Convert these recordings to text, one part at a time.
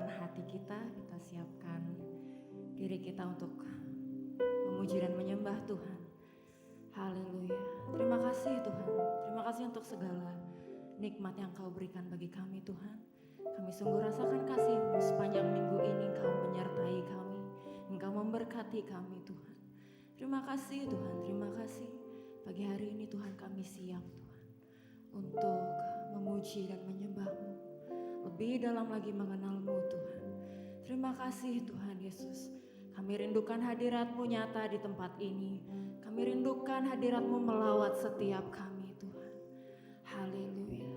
hati kita siapkan diri kita untuk memuji dan menyembah Tuhan. Haleluya. Terima kasih Tuhan. Terima kasih untuk segala nikmat yang Kau berikan bagi kami Tuhan. Kami sungguh rasakan kasih-Mu sepanjang minggu ini. Engkau menyertai kami, Engkau memberkati kami Tuhan. Terima kasih Tuhan, terima kasih. Pagi hari ini Tuhan kami siap Tuhan untuk memuji dan menyembah-Mu, lebih dalam lagi mengenal-Mu Tuhan. Terima kasih Tuhan Yesus. Kami rindukan hadirat-Mu nyata di tempat ini. Kami rindukan hadirat-Mu melawat setiap kami Tuhan. Haleluya.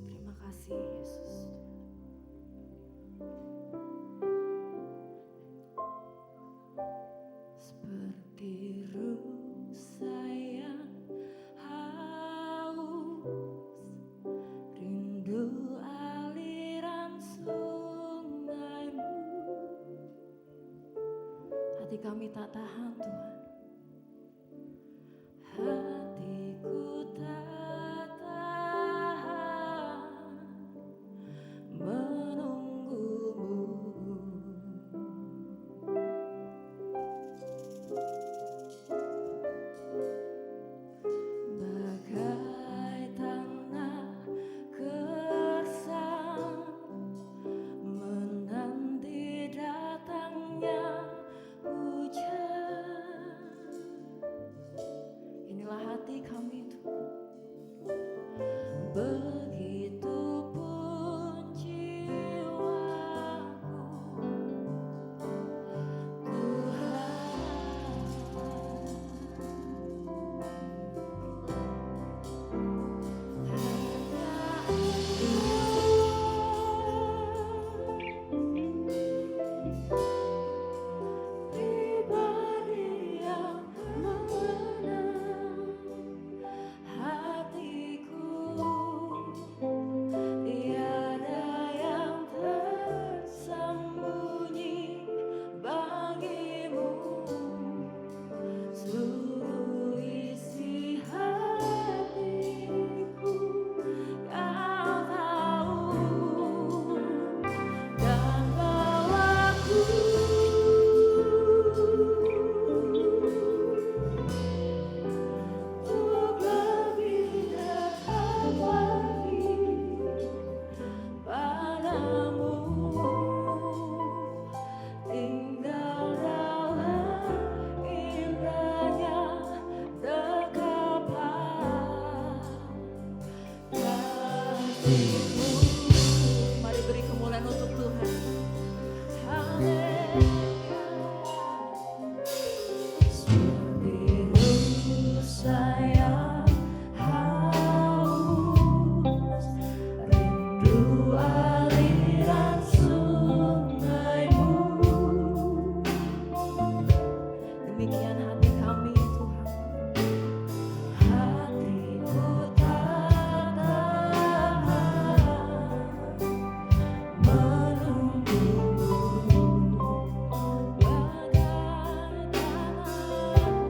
Terima kasih Yesus. Seperti rusa yang haus, rindu aliran sungai-Mu. Hati kami tak tahan Tuhan. Hatiku tak tahan menunggu-Mu. Bagai tanah gersang menanti datangnya hujan. Inilah hati kami Tuhan. Begitupun jiwaku pribadi yang mengenal hatiku, tiada yang tersembunyi bagimu. Seluruh isi hatiku Kau tahu, dan bawaku untuk lebih dekat lagi padamu, tinggal dalam indahnya dekapan kasih-Mu. Mari beri kemuliaan untuk Tuhan. Haleluya. Seperti rusa yang haus, rindu aliran sungai-Mu. Demikian hati kami Tuhan. Hatiku tak tahan menunggu-Mu. Bagai tanah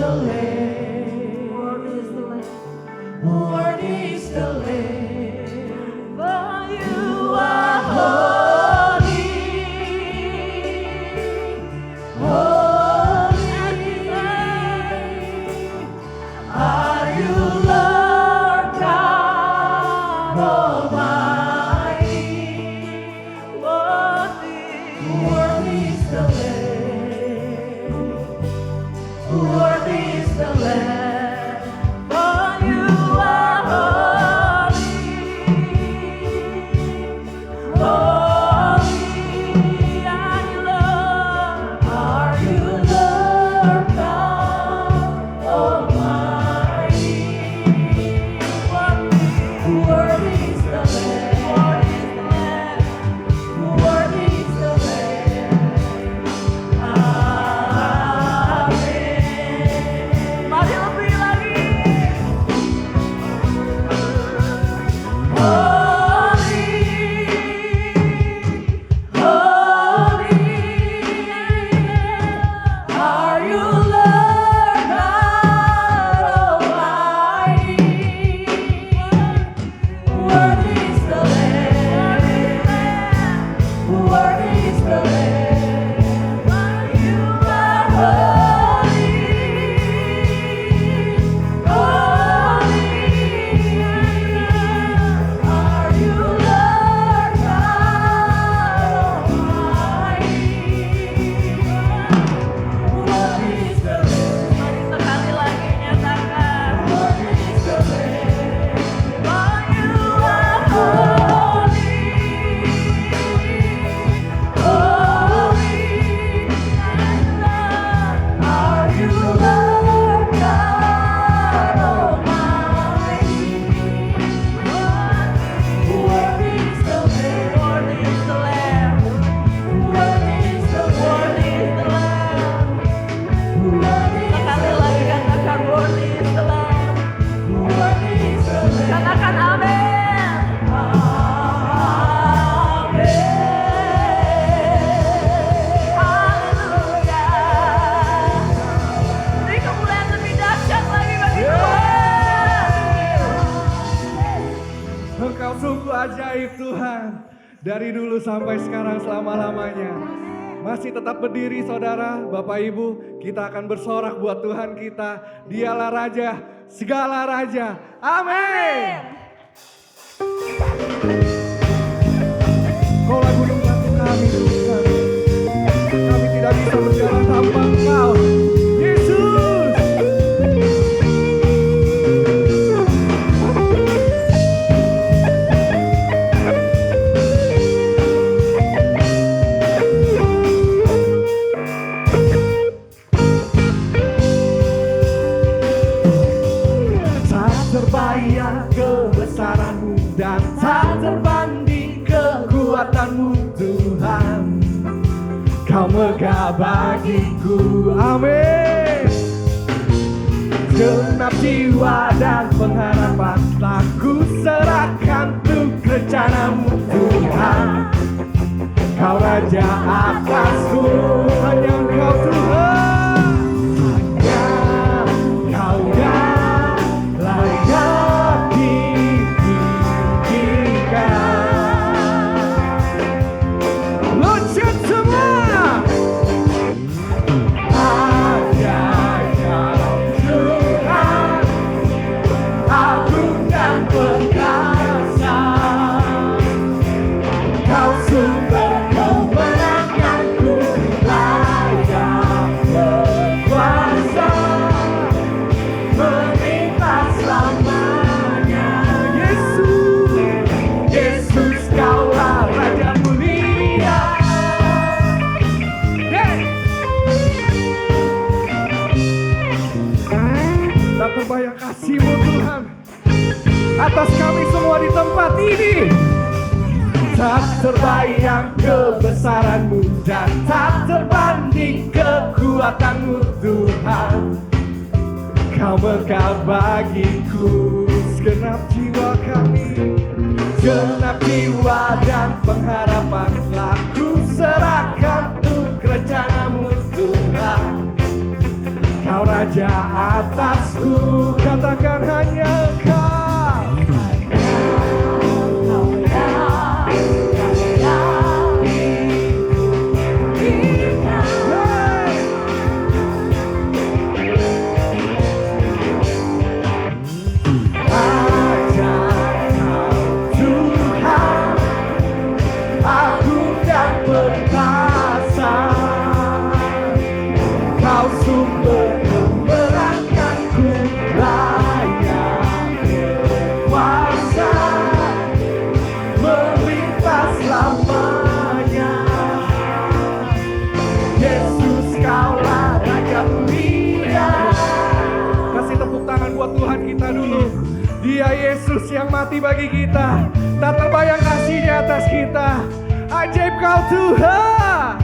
the Lamb. Worthy is the Lamb. Worthy is the Lamb. For you are holy. Holy are you, Lord God Almighty. Worthy is the Lamb. Worthy is the Lamb. For you are holy. Holy are you, Lord. Are you, Lord God Almighty? Worthy is the Lamb. Worthy is the Lamb. Amen. Mari lebih lagi. Holy, holy are you, Lord God Almighty. Worthy is the Lamb. Worthy is the Lamb. You are holy. Holy are you, Lord God Almighty. Worthy is the Lamb. Mari sekali lagi nyatakan. Worthy is the Lamb. For you are holy. Holy are you, Lord God Almighty. Worthy is the Lamb. Worthy is the Lamb. Worthy is the Lamb. Sekali lagi katakan worthy is the Lamb. Worthy is the Lamb. Katakan amin. Amin. Haleluya. Beri kemuliaan lebih dahsyat lagi bagi Tuhan. Engkau sungguh ajaib Tuhan. Dari dulu sampai sekarang selama-lamanya. Masih tetap berdiri saudara, Bapak Ibu. Kita akan bersorak buat Tuhan kita. Dialah Raja, segala Raja. Amin. Kaulah gunung batu kami Tuhan. Kami tidak bisa berjalan tanpa Engkau. Yesus. Tak terbayang kebesaranmu dan tak terbanding kekuatanmu Tuhan. Kau megah bagiku, amin. Genap jiwa dan pengharapan telah ku serahkan untuk rencanamu Tuhan. Kau Raja atasku, hanya Engkau Tuhan. Hanya Kau yang layak ditinggikan. Loncat semua. Hanya Kau Tuhan, agung dan perkasa. Kau sumber kemenanganku, layak berkuasa, melimpah selamanya. Yesus, Yesus Kaulah Raja mulia. Tak terbayang kasih-Mu Tuhan atas kami semua di tempat ini. Tak terbayang kebesaran-Mu dan tak terbanding kekuatan-Mu Tuhan. Kau megah bagiku, segenap jiwa kami, segenap jiwa dan pengharapan telah ku serahkan untuk rencana-Mu Tuhan. Kau Raja Raja atasku, katakan hanya Engkau. Tuhan kita dulu. Dia Yesus yang mati bagi kita. Tak terbayang kasih-Nya atas kita. Ajaib Kau Tuhan.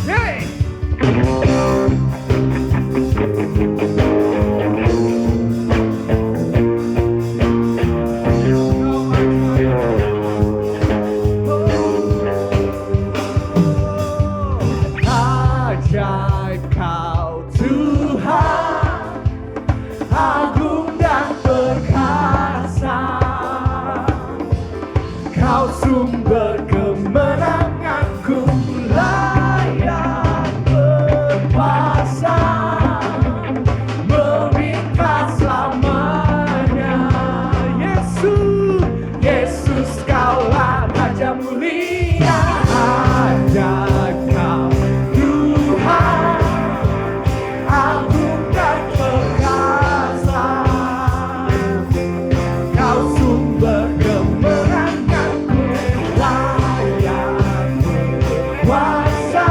Hey. Ajaib Kau Tuhan, agung dan perkasa, Kau sumber kemenanganku, layak berkuasa, meminta selamanya. Yesus, Yesus Kaulah Raja mulia. Ajaib Kau Tuhan, agung dan perkasa, Kau sumber kemenanganku, layak berkuasa,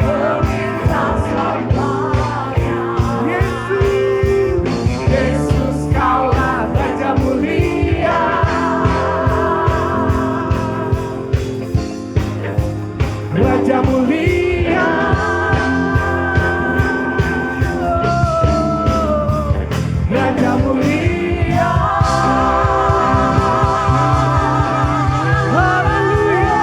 meminta selamanya. Yesus, Yesus Kaulah Raja mulia. Raja mulia, Raja mulia. Haleluya.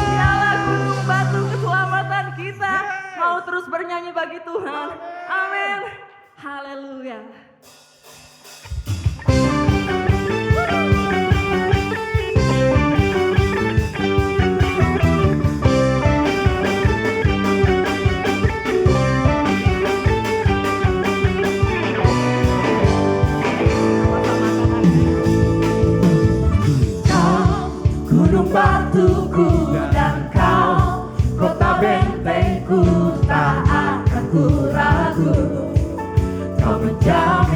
Dialah gunung batu keselamatan kita. Mau terus bernyanyi bagi Tuhan. Amin. Haleluya. Gunung batuku dan Kau, kota bentengku, tak akan ku ragu. Kau menjaga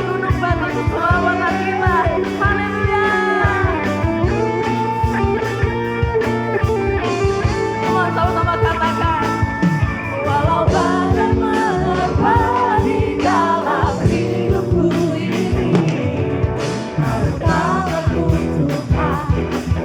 gunung batu keselamatan kita. Haleluya. Semua sama-sama katakan. Walau badai menerpa di dalam hidupku ini, engkau Tuhan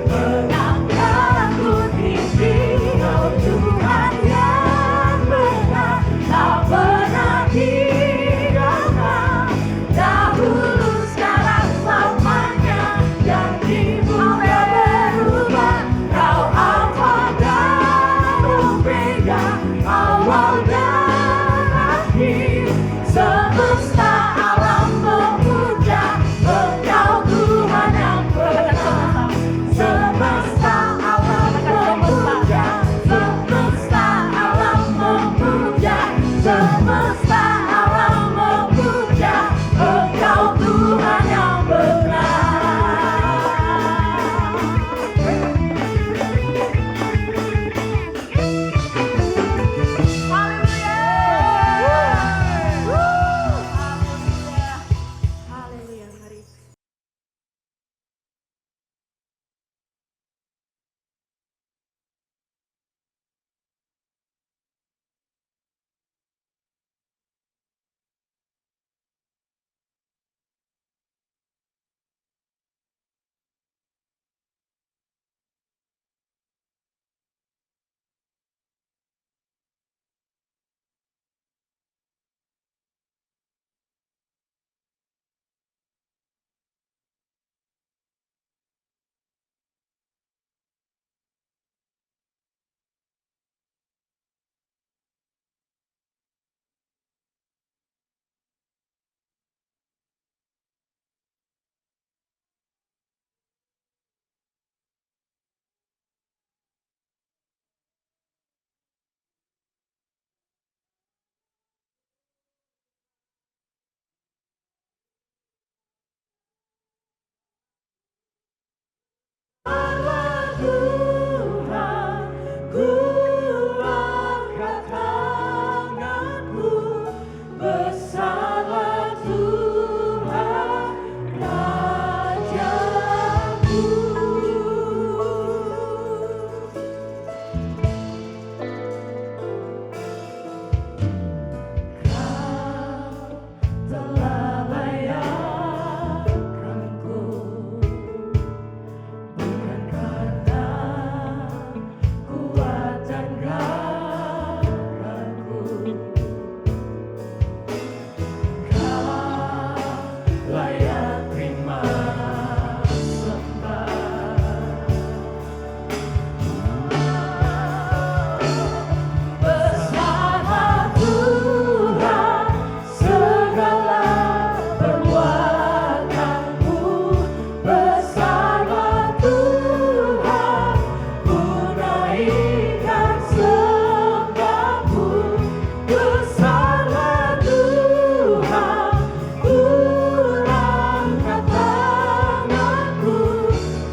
mengangkatku tinggi. Kau Tuhan yang benar, tak pernah tinggalkan. Dahulu, sekarang, selamanya, janji-Mu tak berubah. Kau Alfa dan Omega, awal dan akhir. Semesta alam memuja Engkau Tuhan yang benar. Semesta alam memuja, semesta alam memuja, semesta alam memuja Engkau Tuhan yang benar. Haleluya. Haleluya. Mari. Allah Tuhan, ku angkat tanganku, besarlah Tuhan Rajaku. Kau telah layakkanku, bukan karena kuat dan gagahku. Kau layak terima sembah. Besarlah Tuhan segala perbuatanmu. Besarlah Tuhan, ku naikkan sembahmu. Besarlah Tuhan, ku angkat tanganku.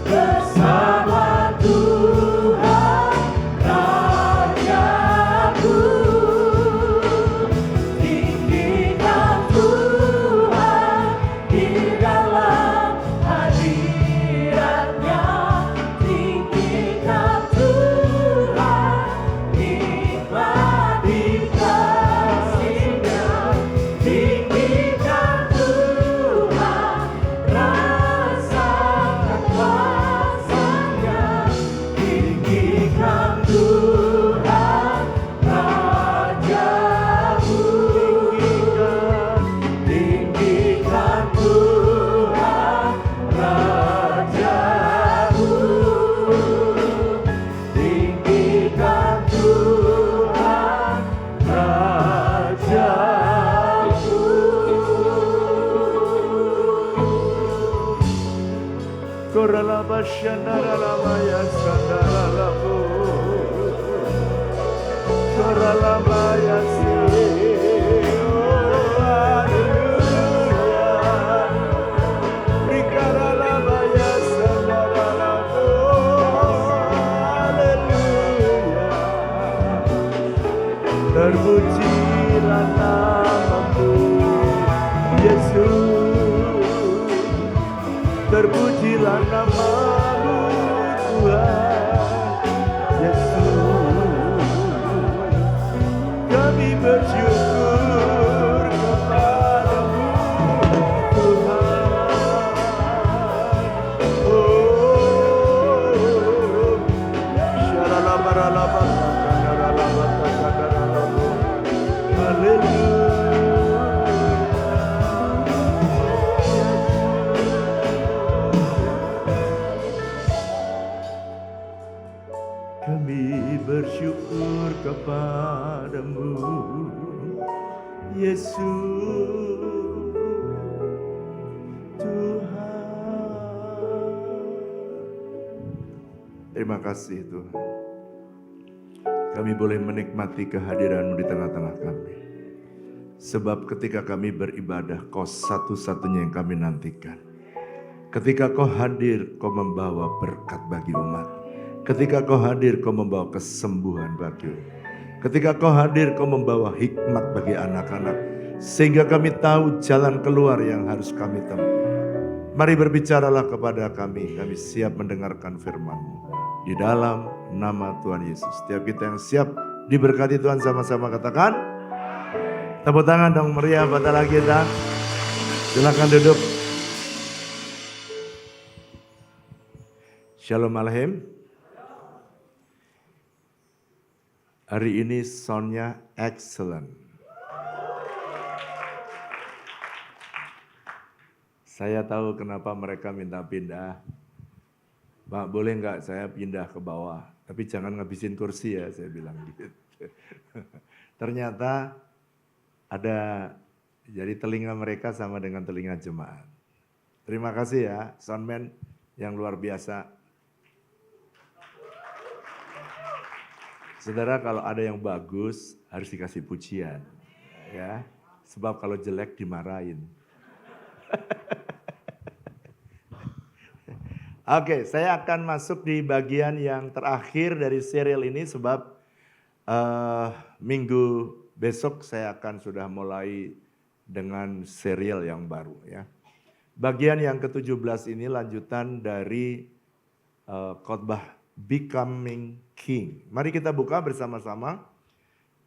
Besarlah Tuhan Rajaku. Tinggikan Tuhan di dalam hadiratnya. Tinggikan Tuhan, nikmati kasih-Nya. Tinggikan Tuhan, rasakan kuasa-Nya. Tinggikan Tuhan Rajaku. Tinggikan Tuhan Rajaku. Tinggikan Tuhan Rajaku. Koralaba shandaralaba ya sandaralabu. Koralaba ya si. Hallelujah. Rikaralaba ya sandaralabu. Hallelujah. Terpujilah namamu Yesus. terpujilah nama-Mu Tuhan Yesus. Kami bersyukur kepada-Mu Tuhan. Oh, syaralabaralaba, sakandaralaba, sakandaralaba. Haleluya. Kami bersyukur kepada-Mu Yesus Tuhan. Terima kasih Tuhan. Kami boleh menikmati kehadiran-Mu di tengah-tengah kami. Sebab ketika kami beribadah, Kau satu-satunya yang kami nantikan. Ketika Kau hadir, Kau membawa berkat bagi umat. Ketika Kau hadir, Kau membawa kesembuhan bagi umat. Ketika Kau hadir, Kau membawa hikmat bagi anak-anak. Sehingga kami tahu jalan keluar yang harus kami tempuh. Mari berbicaralah kepada kami. Kami siap mendengarkan firman-Mu. Di dalam nama Tuhan Yesus. Setiap kita yang siap diberkati Tuhan, sama-sama katakan. Tepuk tangan dong meriah buat kita. Silakan duduk. Shalom Aleichem. Hari ini soundnya excellent. Saya tahu kenapa mereka minta pindah. Pak, boleh nggak saya pindah ke bawah? Tapi jangan ngabisin kursi ya, saya bilang gitu. Ternyata ada, jadi telinga mereka sama dengan telinga jemaat. Terima kasih ya, soundman yang luar biasa. Saudara, kalau ada yang bagus harus dikasih pujian, ya. Sebab kalau jelek dimarahin. Oke, saya akan masuk di bagian yang terakhir dari serial ini sebab minggu besok saya akan sudah mulai dengan serial yang baru ya. Bagian yang ke-17 ini lanjutan dari khotbah Becoming King. Mari kita buka bersama-sama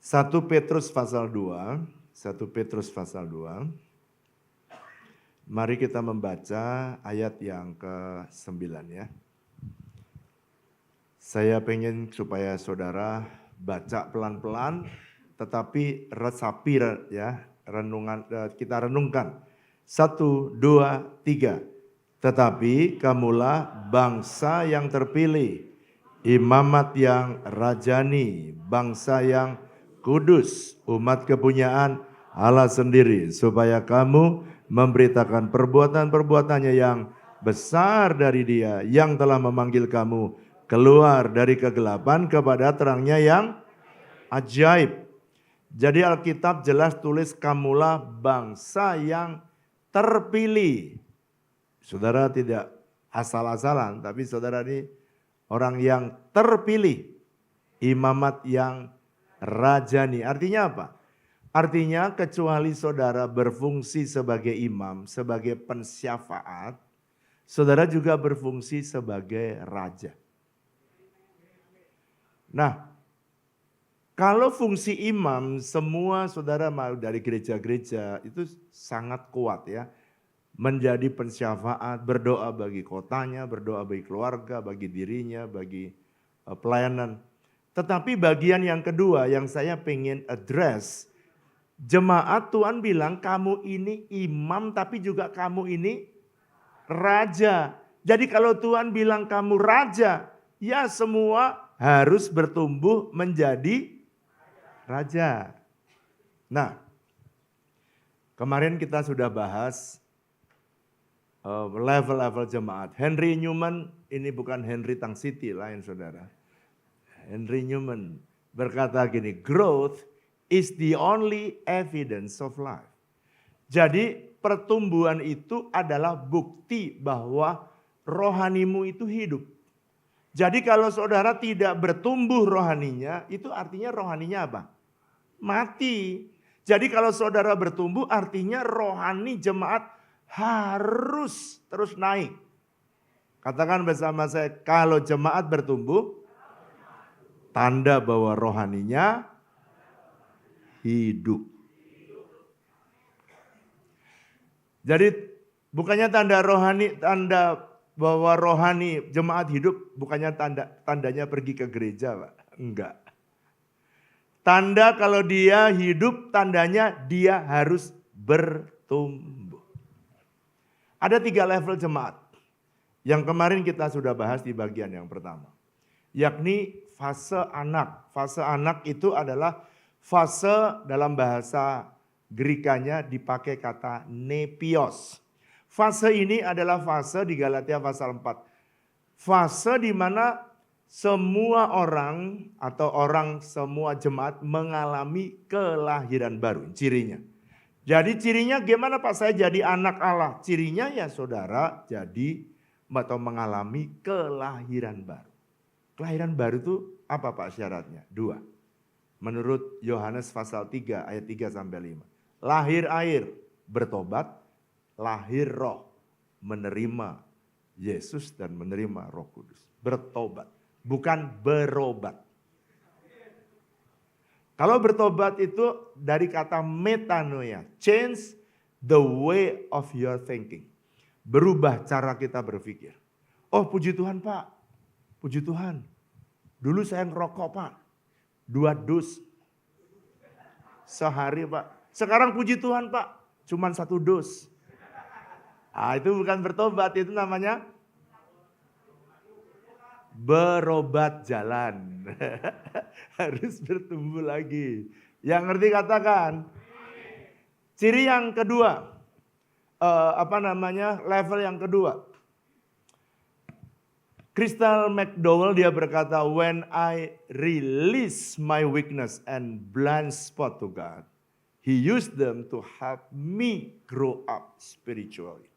1 Petrus pasal 2, 1 Petrus pasal 2. Mari kita membaca ayat yang ke-9 ya. Saya pengen supaya saudara baca pelan-pelan tetapi resapi ya, kita renungkan. 1, 2, 3. Tetapi kamulah bangsa yang terpilih, imamat yang rajani, bangsa yang kudus, umat kepunyaan Allah sendiri, supaya kamu memberitakan perbuatan-perbuatannya yang besar dari Dia yang telah memanggil kamu keluar dari kegelapan kepada terangnya yang ajaib. Jadi Alkitab jelas tulis kamulah bangsa yang terpilih. Saudara tidak asal-asalan, tapi saudara ini orang yang terpilih. Imamat yang rajani. Artinya apa? Artinya kecuali saudara berfungsi sebagai imam, sebagai pensyafaat, saudara juga berfungsi sebagai raja. Nah, kalau fungsi imam, semua saudara mau dari gereja-gereja itu sangat kuat ya. Menjadi pensyafaat, berdoa bagi kotanya, berdoa bagi keluarga, bagi dirinya, bagi pelayanan. Tetapi bagian yang kedua yang saya pengen address, jemaat Tuhan bilang kamu ini imam tapi juga kamu ini raja. Jadi kalau Tuhan bilang kamu raja, ya semua harus bertumbuh menjadi raja. Nah, kemarin kita sudah bahas level-level jemaat. Henry Newman, ini bukan Henry Tang City lain saudara. Henry Newman berkata gini, growth is the only evidence of life. Jadi pertumbuhan itu adalah bukti bahwa rohanimu itu hidup. Jadi kalau saudara tidak bertumbuh rohaninya, itu artinya rohaninya apa? Mati. Jadi kalau saudara bertumbuh artinya rohani jemaat harus terus naik. Katakan bersama saya, kalau jemaat bertumbuh, tanda bahwa rohaninya hidup. Jadi bukannya tanda bahwa rohani jemaat hidup, bukannya tandanya pergi ke gereja, Pak. Enggak. Tanda kalau dia hidup, tandanya dia harus bertumbuh. Ada 3 level jemaat. Yang kemarin kita sudah bahas di bagian yang pertama. Yakni fase anak. Fase anak itu adalah fase dalam bahasa Grekanya dipakai kata nepios. Fase ini adalah fase di Galatia pasal 4. Fase di mana semua orang atau semua jemaat mengalami kelahiran baru. Cirinya. Jadi cirinya gimana Pak saya jadi anak Allah? Cirinya ya saudara jadi atau mengalami kelahiran baru. Kelahiran baru itu apa Pak syaratnya? 2. Menurut Yohanes pasal 3 ayat 3 sampai 5. Lahir air, bertobat, lahir roh, menerima Yesus dan menerima Roh Kudus. Bertobat, bukan berobat. Kalau bertobat itu dari kata metanoia, change the way of your thinking. Berubah cara kita berpikir. Oh puji Tuhan Pak, puji Tuhan. Dulu saya ngerokok Pak, 2 dus sehari Pak. Sekarang puji Tuhan Pak, cuman 1 dus. Itu bukan bertobat, itu namanya berobat jalan. Harus bertumbuh lagi. Yang ngerti katakan. Ciri yang kedua, level yang kedua. Crystal McDowell dia berkata, when I release my weakness and blind spot to God, He used them to help me grow up spiritually.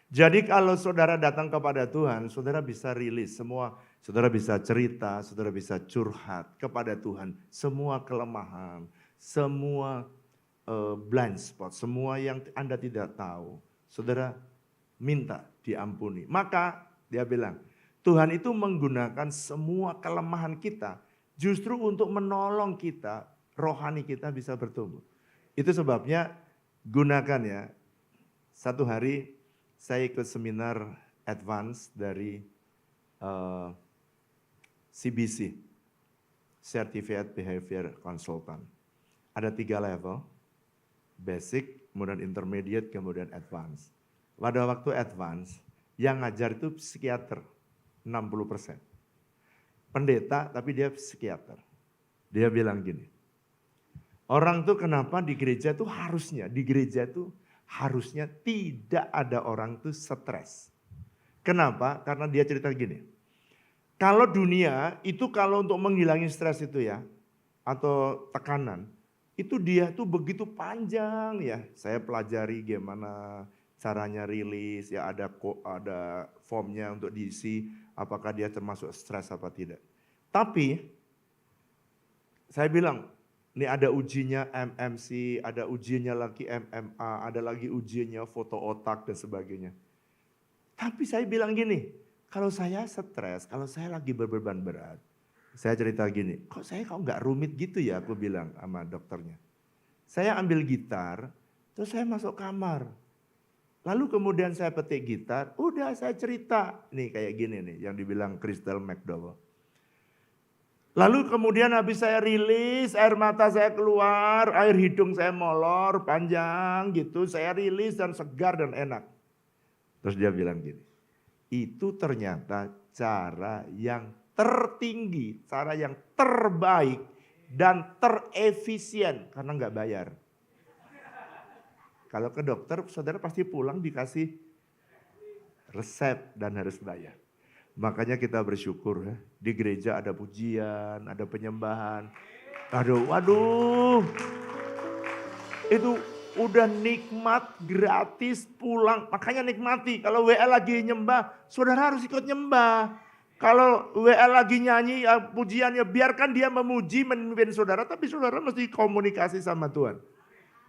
Jadi kalau saudara datang kepada Tuhan, saudara bisa rilis semua, saudara bisa cerita, saudara bisa curhat kepada Tuhan. Semua kelemahan, semua blind spot, semua yang Anda tidak tahu, saudara minta diampuni. Maka dia bilang, Tuhan itu menggunakan semua kelemahan kita justru untuk menolong kita, rohani kita bisa bertumbuh. Itu sebabnya gunakan ya. Satu hari saya ikut seminar advance dari CBC, Certified Behavior Consultant. Ada 3 level, basic, kemudian intermediate, kemudian advance. Pada waktu advance, yang ngajar itu psikiater, 60%. Pendeta, tapi dia psikiater. Dia bilang gini, orang tuh kenapa di gereja tuh harusnya tidak ada orang tuh stres. Kenapa? Karena dia cerita gini. Kalau dunia itu kalau untuk menghilangin stres itu ya, atau tekanan, itu dia tuh begitu panjang ya. Saya pelajari gimana caranya rilis, ya ada formnya untuk diisi, apakah dia termasuk stres apa tidak. Tapi saya bilang, ini ada ujinya MMC, ada ujiannya lagi MMA, ada lagi ujiannya foto otak dan sebagainya. Tapi saya bilang gini, kalau saya stres, kalau saya lagi berbeban berat, saya cerita gini, kok nggak rumit gitu ya, aku bilang sama dokternya. Saya ambil gitar, terus saya masuk kamar. Lalu kemudian saya petik gitar, udah saya cerita. Nih kayak gini nih yang dibilang Crystal McDowell. Lalu kemudian habis saya rilis, air mata saya keluar, air hidung saya molor, panjang gitu. Saya rilis dan segar dan enak. Terus dia bilang gini, itu ternyata cara yang tertinggi, cara yang terbaik dan terefisien karena nggak bayar. Kalau ke dokter, saudara pasti pulang dikasih resep dan harus bayar. Makanya kita bersyukur ya, di gereja ada pujian, ada penyembahan. Waduh, itu udah nikmat, gratis, pulang. Makanya nikmati, kalau WL lagi nyembah, saudara harus ikut nyembah. Kalau WL lagi nyanyi, ya pujiannya biarkan dia memuji, memimpin saudara, tapi saudara mesti komunikasi sama Tuhan.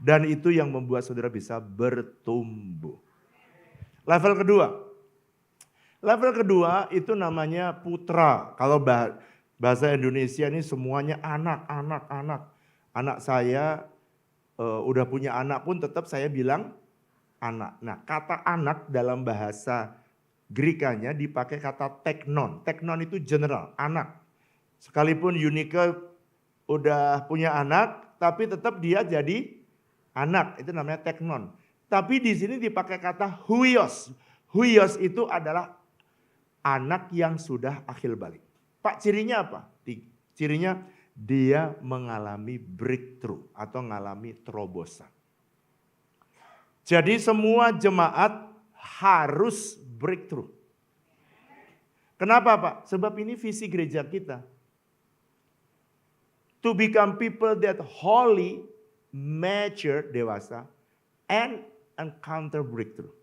Dan itu yang membuat saudara bisa bertumbuh. Level kedua. Level kedua itu namanya putra. Kalau bahasa Indonesia ini semuanya anak. Anak saya udah punya anak pun tetap saya bilang anak. Nah, kata anak dalam bahasa Grekanya dipakai kata teknon. Teknon itu general, anak. Sekalipun Eunike udah punya anak, tapi tetap dia jadi anak. Itu namanya teknon. Tapi di sini dipakai kata huios. Huios itu adalah anak yang sudah akil balik. Pak, cirinya apa? Cirinya dia mengalami breakthrough atau mengalami terobosan. Jadi semua jemaat harus breakthrough. Kenapa Pak? Sebab ini visi gereja kita. To become people that holy, mature, dewasa, and encounter breakthrough.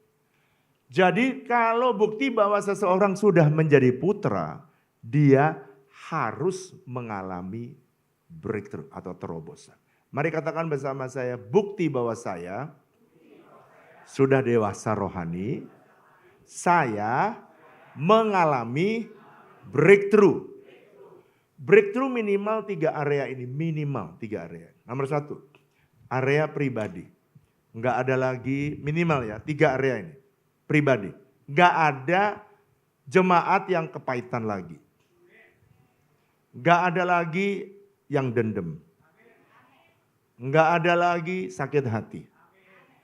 Jadi kalau bukti bahwa seseorang sudah menjadi putra, dia harus mengalami breakthrough atau terobosan. Mari katakan bersama saya, bukti bahwa saya sudah dewasa rohani, saya mengalami breakthrough. Breakthrough minimal 3 area ini, minimal 3 area. Nomor 1, area pribadi. Enggak ada lagi minimal ya, 3 area ini. Pribadi. Enggak ada jemaat yang kepahitan lagi. Enggak ada lagi yang dendam. Enggak ada lagi sakit hati.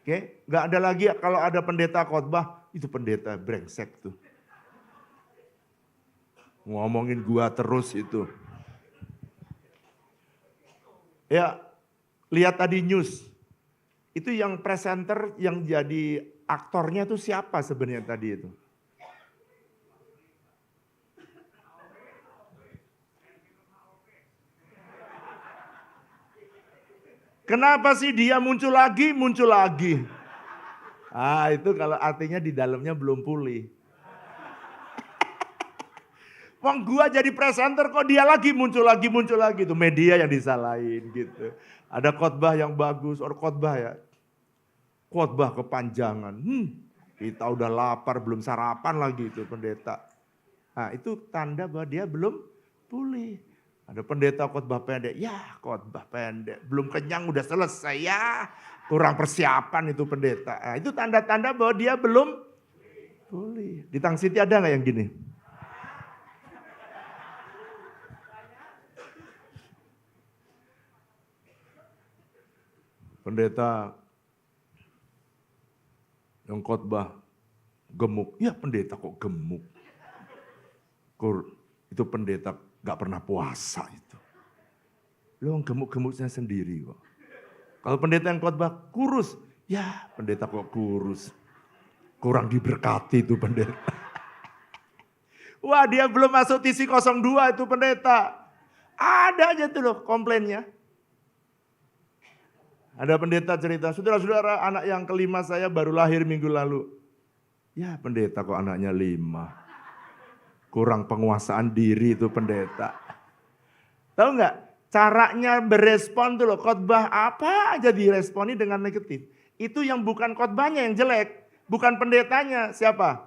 Oke, enggak ada lagi kalau ada pendeta khotbah, itu pendeta brengsek tuh. Ngomongin gua terus itu. Ya, lihat tadi news. Itu yang presenter yang jadi aktornya tuh siapa sebenarnya tadi itu? Kenapa sih dia muncul lagi? Ah, itu kalau artinya di dalamnya belum pulih. Wong gua jadi presenter kok dia lagi muncul lagi. Itu media yang disalahin gitu. Ada khotbah yang bagus, orang khotbah ya. Khotbah kepanjangan. Kita udah lapar belum sarapan lagi itu pendeta. Nah, itu tanda bahwa dia belum pulih. Ada pendeta khotbah pendek, ya khotbah pendek, belum kenyang udah selesai ya, kurang persiapan itu pendeta. Nah, itu tanda-tanda bahwa dia belum pulih. Di Tang City ada nggak yang gini? Pendeta yang khotbah gemuk, ya pendeta kok gemuk? Itu pendeta gak pernah puasa itu. Lo gemuk-gemuknya sendiri kok. Kalau pendeta yang khotbah kurus, ya pendeta kok kurus. Kurang diberkati itu pendeta. Wah, dia belum masuk TC 02 itu pendeta. Ada aja tuh loh komplainnya. Ada pendeta cerita, saudara-saudara anak yang kelima saya baru lahir minggu lalu. Ya pendeta kok anaknya 5. Kurang penguasaan diri itu pendeta. Tahu nggak? Caranya berespon tuh loh, khotbah apa aja diresponi dengan negatif. Itu yang bukan khotbahnya yang jelek, bukan pendetanya, siapa?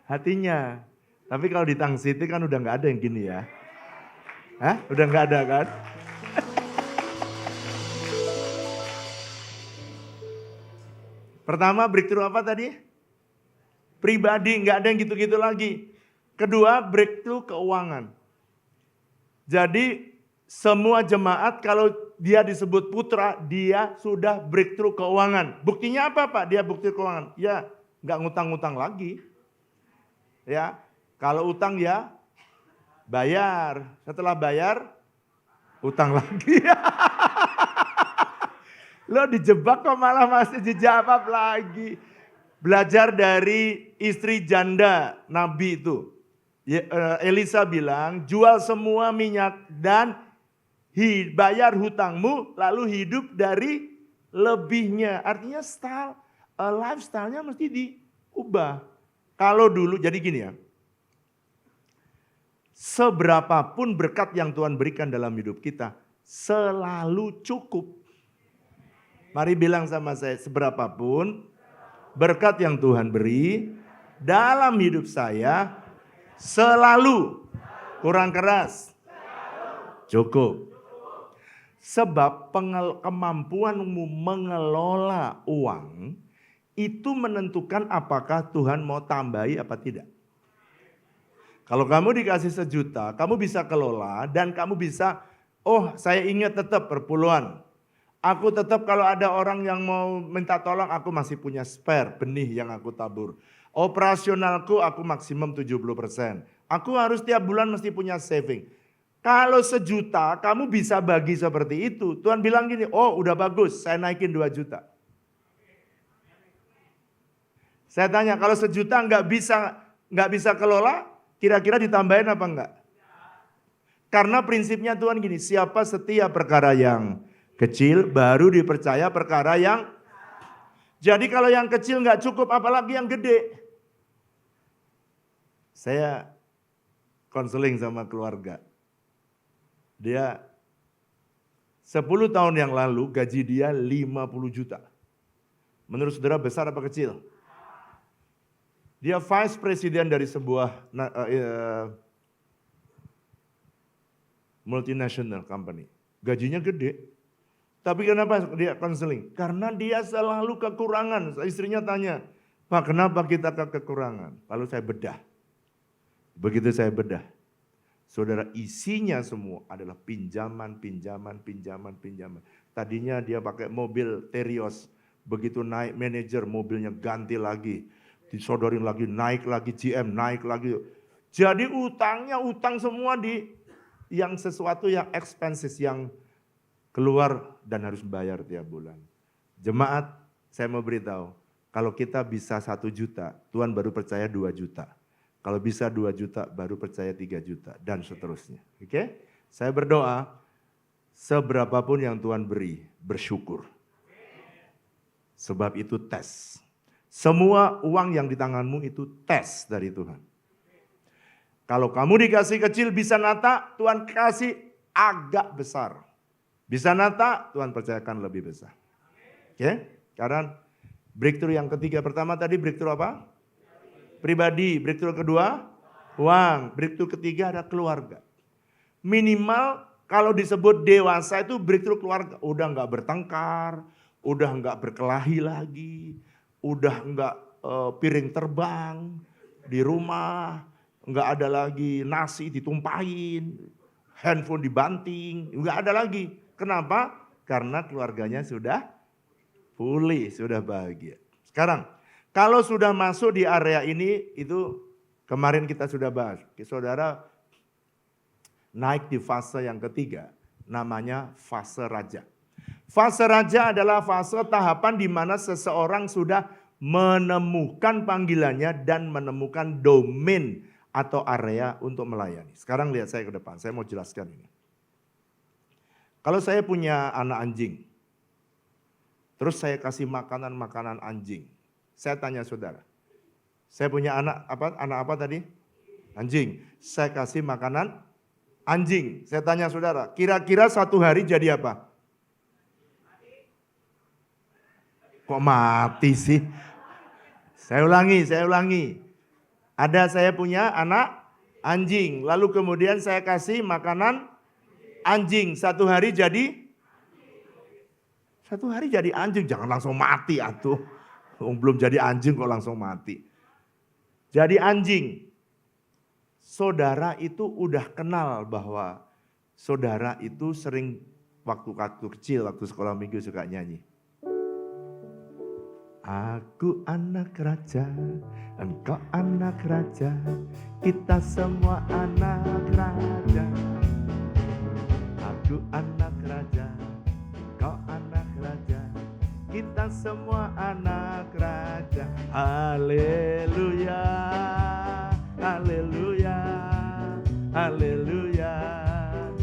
Hatinya. Tapi kalau di Tang City kan udah nggak ada yang gini ya. Hah? Udah nggak ada kan? Pertama breakthrough apa tadi? Pribadi, nggak ada yang gitu-gitu lagi. Kedua, breakthrough keuangan. Jadi semua jemaat kalau dia disebut putra, dia sudah breakthrough keuangan. Buktinya apa Pak? Dia bukti keuangan. Ya, nggak ngutang-ngutang lagi. Ya, kalau utang ya bayar. Setelah bayar, utang lagi. Lo dijebak kok malah masih dijawab lagi. Belajar dari istri janda Nabi itu. Elisa bilang, jual semua minyak dan bayar hutangmu lalu hidup dari lebihnya. Artinya lifestyle-nya mesti diubah. Kalau dulu, jadi gini ya. Seberapapun berkat yang Tuhan berikan dalam hidup kita, selalu cukup. Mari bilang sama saya, seberapapun berkat yang Tuhan beri dalam hidup saya selalu kurang keras. Cukup. Sebab kemampuanmu mengelola uang itu menentukan apakah Tuhan mau tambahi apa tidak. Kalau kamu dikasih 1 juta, kamu bisa kelola dan kamu bisa, oh saya ingat tetap perpuluhan. Aku tetap kalau ada orang yang mau minta tolong, aku masih punya spare benih yang aku tabur. Operasionalku aku maksimum 70%. Aku harus tiap bulan mesti punya saving. Kalau 1 juta kamu bisa bagi seperti itu. Tuhan bilang gini, oh udah bagus saya naikin 2 juta. Saya tanya kalau 1 juta nggak bisa kelola, kira-kira ditambahin apa enggak? Karena prinsipnya Tuhan gini, siapa setia perkara yang kecil baru dipercaya perkara yang. Jadi kalau yang kecil nggak cukup apalagi yang gede. Saya konseling sama keluarga. Dia 10 tahun yang lalu gaji dia 50 juta. Menurut saudara besar apa kecil? Dia vice president dari sebuah multinational company. Gajinya gede. Tapi kenapa dia konseling? Karena dia selalu kekurangan. Istrinya tanya, Pak kenapa kita kekurangan? Lalu saya bedah. Begitu saya bedah. Saudara isinya semua adalah pinjaman. Tadinya dia pakai mobil Terios. Begitu naik manajer mobilnya ganti lagi. Disodorin lagi, naik lagi GM, naik lagi. Jadi utang semua di yang sesuatu yang expenses yang keluar dan harus bayar tiap bulan. Jemaat, saya mau beritahu, kalau kita bisa 1 juta, Tuhan baru percaya 2 juta. Kalau bisa 2 juta, baru percaya 3 juta, dan seterusnya. Oke? Saya berdoa, seberapapun yang Tuhan beri, bersyukur. Sebab itu tes. Semua uang yang di tanganmu itu tes dari Tuhan. Kalau kamu dikasih kecil bisa nata, Tuhan kasih agak besar. Bisa nata, Tuhan percayakan lebih besar. Oke? Sekarang breakthrough yang ketiga. Pertama tadi breakthrough apa? Pribadi. Breakthrough kedua, uang. Breakthrough ketiga ada keluarga. Minimal kalau disebut dewasa itu breakthrough keluarga. Udah nggak bertengkar, udah nggak berkelahi lagi, udah nggak piring terbang di rumah, nggak ada lagi nasi ditumpahin, handphone dibanting, nggak ada lagi. Kenapa? Karena keluarganya sudah pulih, sudah bahagia. Sekarang, kalau sudah masuk di area ini, itu kemarin kita sudah bahas. Saudara naik di fase yang ketiga, namanya fase raja. Fase raja adalah fase tahapan di mana seseorang sudah menemukan panggilannya dan menemukan domain atau area untuk melayani. Sekarang lihat saya ke depan, saya mau jelaskan ini. Kalau saya punya anak anjing, terus saya kasih makanan anjing. Saya tanya saudara, saya punya anak apa tadi? Anjing. Saya kasih makanan anjing. Saya tanya saudara, kira-kira 1 hari jadi apa? Kok mati sih? Saya ulangi. Saya punya anak anjing. Lalu kemudian saya kasih makanan anjing. 1 hari jadi? 1 hari jadi anjing. Jangan langsung mati atuh. Belum jadi anjing kok langsung mati. Jadi anjing. Saudara itu udah kenal bahwa saudara itu sering waktu kecil, waktu sekolah minggu suka nyanyi. Aku anak raja, engkau anak raja, kita semua anak raja. Aku anak raja, engkau anak raja, kita semua anak raja. Haleluya, haleluya, haleluya,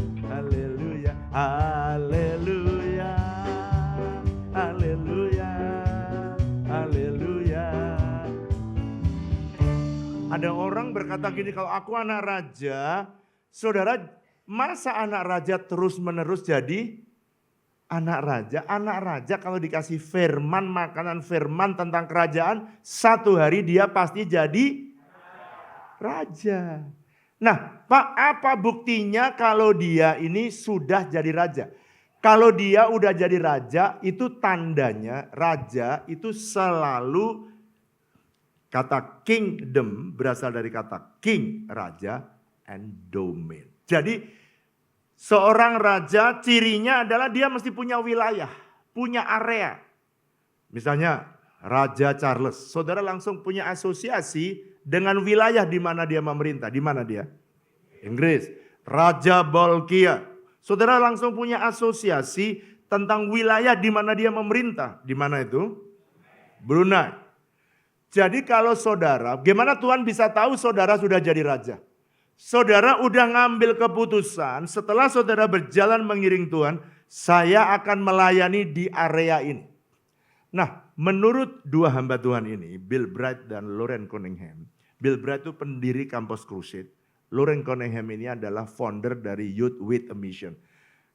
haleluya, haleluya, haleluya. Haleluya. Ada orang berkata gini, kalau aku anak raja, saudara, masa anak raja terus menerus jadi Anak raja kalau dikasih firman, makanan firman tentang kerajaan, satu hari dia pasti jadi raja. Nah, Pak, apa buktinya kalau dia ini sudah jadi raja? Kalau dia udah jadi raja, itu tandanya raja itu selalu, kata kingdom berasal dari kata king, raja, and domain. Jadi seorang raja cirinya adalah dia mesti punya wilayah, punya area. Misalnya Raja Charles, saudara langsung punya asosiasi dengan wilayah di mana dia memerintah. Di mana dia? Inggris. Raja Bolkiah, saudara langsung punya asosiasi tentang wilayah di mana dia memerintah. Di mana itu? Brunei. Jadi kalau saudara, gimana Tuhan bisa tahu saudara sudah jadi raja? Saudara udah ngambil keputusan, setelah saudara berjalan mengiring Tuhan, saya akan melayani di area ini. Nah, menurut dua hamba Tuhan ini, Bill Bright dan Loren Cunningham. Bill Bright itu pendiri Campus Crusade. Loren Cunningham ini adalah founder dari Youth with a Mission.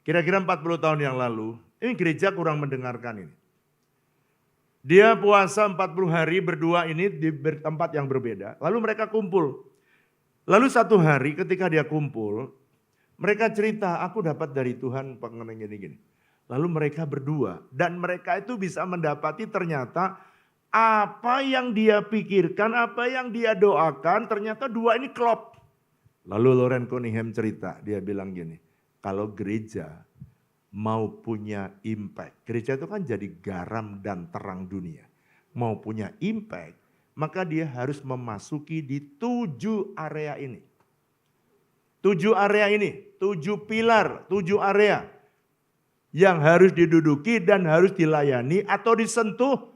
Kira-kira 40 tahun yang lalu, ini gereja kurang mendengarkan ini. Dia puasa 40 hari berdua ini di tempat yang berbeda. Lalu mereka kumpul. Lalu satu hari ketika dia kumpul, mereka cerita, aku dapat dari Tuhan pengenang gini-gini. Lalu mereka berdua, dan mereka itu bisa mendapati ternyata apa yang dia pikirkan, apa yang dia doakan, ternyata dua ini klop. Lalu Loren Cunningham cerita, dia bilang gini, kalau gereja mau punya impact, gereja itu kan jadi garam dan terang dunia. Mau punya impact, maka dia harus memasuki di 7 area ini. 7 area ini, 7 pilar, 7 area yang harus diduduki dan harus dilayani atau disentuh,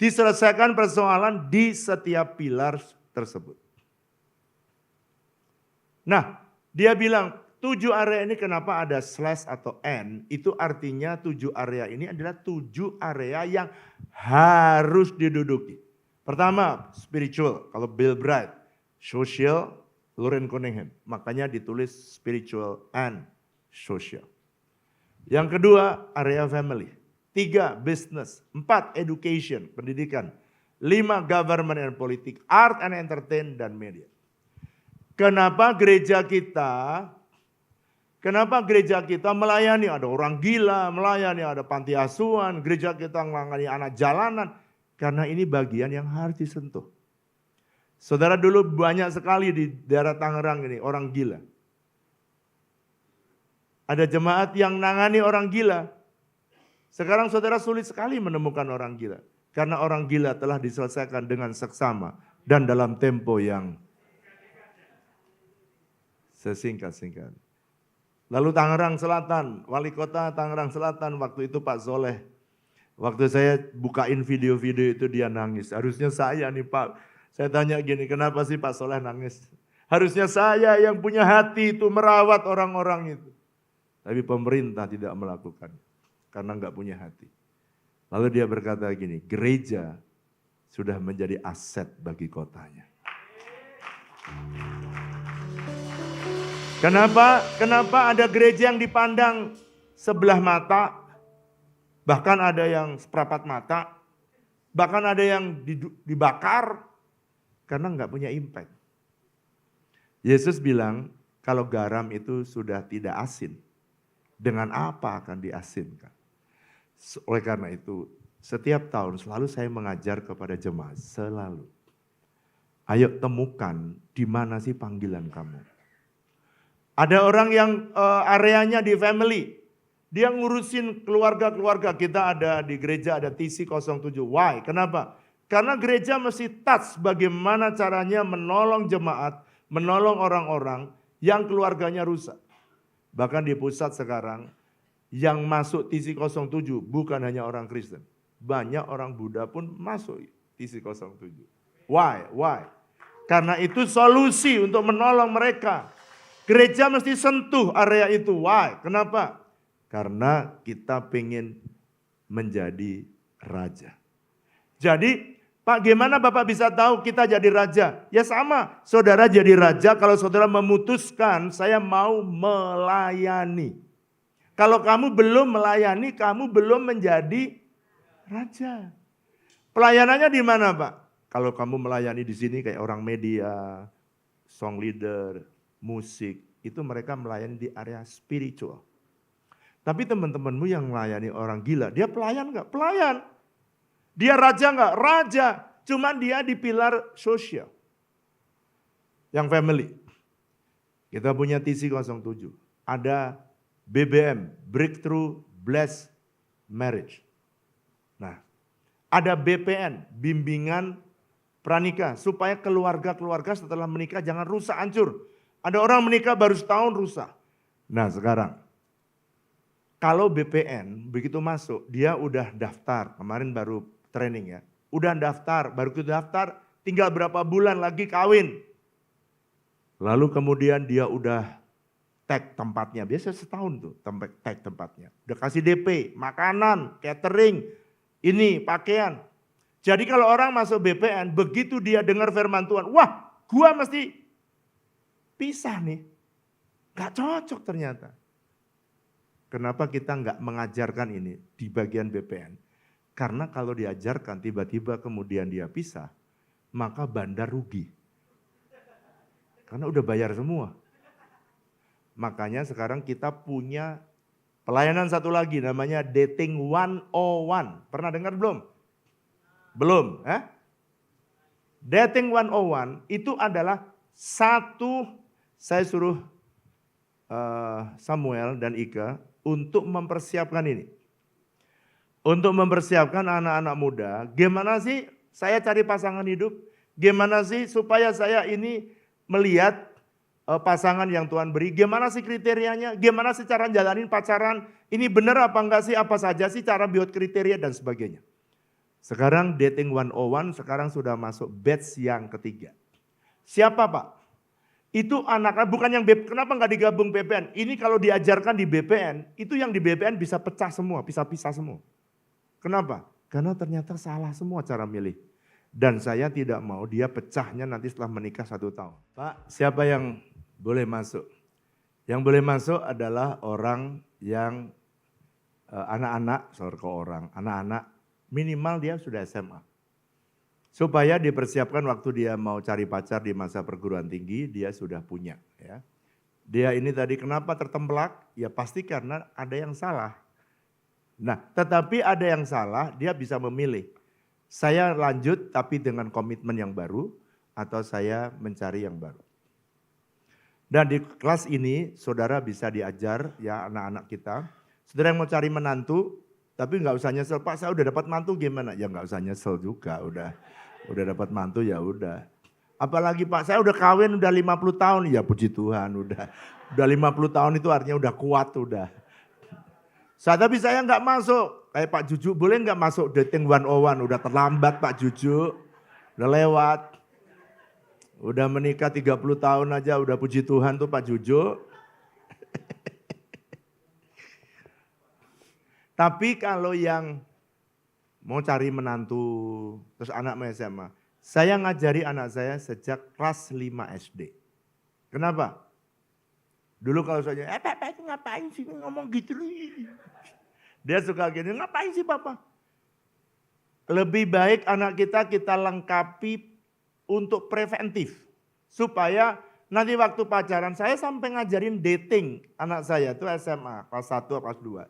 diselesaikan persoalan di setiap pilar tersebut. Nah, dia bilang 7 area ini kenapa ada slash atau N, itu artinya 7 area ini adalah 7 area yang harus diduduki. Pertama, spiritual, kalau Bill Bright, social, Loren Cunningham, makanya ditulis spiritual and social. Yang kedua, area family. 3, business. 4, education, pendidikan. 5, government and politik, art and entertain, dan media. Kenapa gereja kita melayani, ada orang gila, melayani, ada panti asuhan, gereja kita melayani anak jalanan. Karena ini bagian yang harus disentuh. Saudara, dulu banyak sekali di daerah Tangerang ini orang gila. Ada jemaat yang nangani orang gila. Sekarang saudara sulit sekali menemukan orang gila. Karena orang gila telah diselesaikan dengan seksama dan dalam tempo yang sesingkat-singkat. Lalu Tangerang Selatan, wali kota Tangerang Selatan waktu itu Pak Soleh. Waktu saya bukain video-video itu dia nangis. Harusnya saya nih Pak. Saya tanya gini, kenapa sih Pak Soleh nangis? Harusnya saya yang punya hati itu merawat orang-orang itu. Tapi pemerintah tidak melakukan. Karena enggak punya hati. Lalu dia berkata gini, gereja sudah menjadi aset bagi kotanya. Kenapa ada gereja yang dipandang sebelah mata, bahkan ada yang seperempat mata, bahkan ada yang dibakar, karena enggak punya impact. Yesus bilang, kalau garam itu sudah tidak asin, dengan apa akan diasinkan? Oleh karena itu, setiap tahun selalu saya mengajar kepada jemaat, selalu. Ayo temukan di mana sih panggilan kamu. Ada orang yang areanya di family. Dia ngurusin keluarga-keluarga. Kita ada di gereja ada TC07. Why? Kenapa? Karena gereja mesti touch bagaimana caranya menolong jemaat, menolong orang-orang yang keluarganya rusak. Bahkan di pusat sekarang yang masuk TC07 bukan hanya orang Kristen. Banyak orang Buddha pun masuk TC07. Why? Karena itu solusi untuk menolong mereka. Gereja mesti sentuh area itu. Why? Kenapa? Karena kita pengen menjadi raja. Jadi, Pak, gimana Bapak bisa tahu kita jadi raja? Ya sama, saudara jadi raja kalau saudara memutuskan saya mau melayani. Kalau kamu belum melayani, kamu belum menjadi raja. Pelayanannya di mana, Pak? Kalau kamu melayani di sini kayak orang media, song leader, musik, itu mereka melayani di area spiritual. Tapi teman-temanmu yang melayani orang gila, dia pelayan nggak? Pelayan. Dia raja nggak? Raja. Cuman dia di pilar sosial. Yang family. Kita punya TC07. Ada BBM, Breakthrough Blessed Marriage. Nah, ada BPN, bimbingan pranikah. Supaya keluarga-keluarga setelah menikah jangan rusak, hancur. Ada orang menikah baru setahun rusak. Nah sekarang, kalau BPN begitu masuk, dia udah daftar. Kemarin baru training ya. Udah daftar, baru kita daftar, tinggal berapa bulan lagi kawin. Lalu kemudian dia udah tag tempatnya, biasa setahun tuh tag tempatnya. Udah kasih DP, makanan, catering, ini pakaian. Jadi kalau orang masuk BPN, begitu dia dengar firman Tuhan, wah gua mesti pisah nih. Gak cocok ternyata. Kenapa kita nggak mengajarkan ini di bagian BPN? Karena kalau diajarkan tiba-tiba kemudian dia pisah, maka bandar rugi. Karena udah bayar semua. Makanya sekarang kita punya pelayanan satu lagi namanya Dating 101. Pernah dengar belum? Belum? Dating 101 itu adalah satu, saya suruh Samuel dan Ika untuk mempersiapkan ini. Untuk mempersiapkan anak-anak muda, gimana sih saya cari pasangan hidup? Gimana sih supaya saya ini melihat pasangan yang Tuhan beri, gimana sih kriterianya, gimana sih cara jalanin pacaran, ini benar apa enggak sih, apa saja sih cara buat kriteria dan sebagainya. Sekarang Dating 101 sekarang sudah masuk batch yang ketiga. Siapa Pak? Itu anak, bukan yang kenapa enggak digabung BPN? Ini kalau diajarkan di BPN, itu yang di BPN bisa pecah semua, bisa pisah semua. Kenapa? Karena ternyata salah semua cara milih. Dan saya tidak mau dia pecahnya nanti setelah menikah 1 tahun. Pak, siapa yang boleh masuk? Yang boleh masuk adalah orang yang anak-anak minimal dia sudah SMA. Supaya dipersiapkan waktu dia mau cari pacar di masa perguruan tinggi, dia sudah punya. Ya. Dia ini tadi kenapa tertemplak? Ya pasti karena ada yang salah. Nah, tetapi ada yang salah, dia bisa memilih. Saya lanjut tapi dengan komitmen yang baru, atau saya mencari yang baru. Dan di kelas ini saudara bisa diajar ya anak-anak kita. Saudara yang mau cari menantu, tapi nggak usah nyesel, Pak saya udah dapat mantu gimana? Ya nggak usah nyesel juga, udah dapat mantu ya udah. Apalagi Pak saya udah kawin udah 50 tahun, ya puji Tuhan udah 50 tahun itu artinya udah kuat udah. Tapi saya nggak masuk, kayak Pak Juju boleh nggak masuk Dating 101, udah terlambat Pak Juju, udah lewat. Udah menikah 30 tahun aja udah puji Tuhan tuh Pak Juju. Tapi kalau yang mau cari menantu, terus anak SMA, saya ngajari anak saya sejak kelas 5 SD. Kenapa? Dulu kalau saya, Papa itu ngapain sih ngomong gitu? Dia suka gini, ngapain sih Papa? Lebih baik anak kita lengkapi untuk preventif. Supaya nanti waktu pacaran, saya sampai ngajarin dating anak saya itu SMA, kelas 1, kelas 2.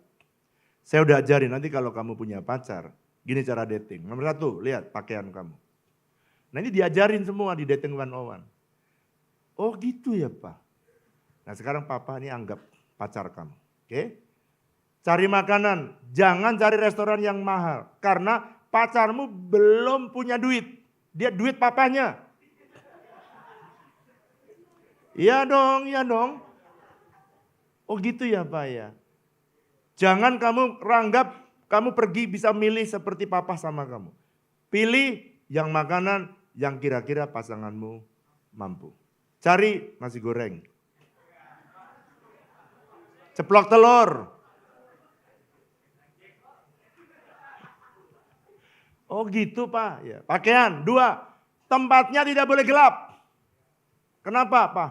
Saya udah ajarin nanti kalau kamu punya pacar, gini cara dating. Nomor 1, lihat pakaian kamu. Nah ini diajarin semua di Dating 101. Oh gitu ya Pak. Nah sekarang Papa ini anggap pacar kamu. Oke? Cari makanan, jangan cari restoran yang mahal. Karena pacarmu belum punya duit. Dia duit papanya. Iya dong. Oh gitu ya Pak ya. Jangan kamu ranggap kamu pergi bisa milih seperti papa sama kamu. Pilih yang makanan yang kira-kira pasanganmu mampu. Cari nasi goreng. Ceplok telur. Oh gitu Pak. Ya. Pakaian, 2. Tempatnya tidak boleh gelap. Kenapa Pak?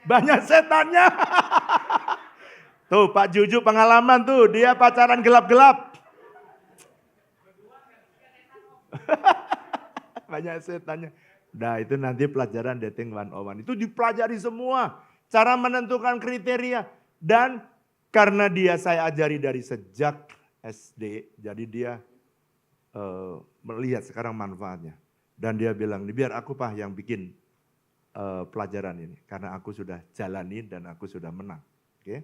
Banyak setannya. Tuh Pak Juju pengalaman tuh, dia pacaran gelap-gelap. Banyak setannya. Nah itu nanti pelajaran dating 101. Itu dipelajari semua. Cara menentukan kriteria. Dan karena saya ajari dari sejak SD. Jadi dia melihat sekarang manfaatnya. Dan dia bilang, biar aku Pak yang bikin pelajaran ini. Karena aku sudah jalani dan aku sudah menang. Oke.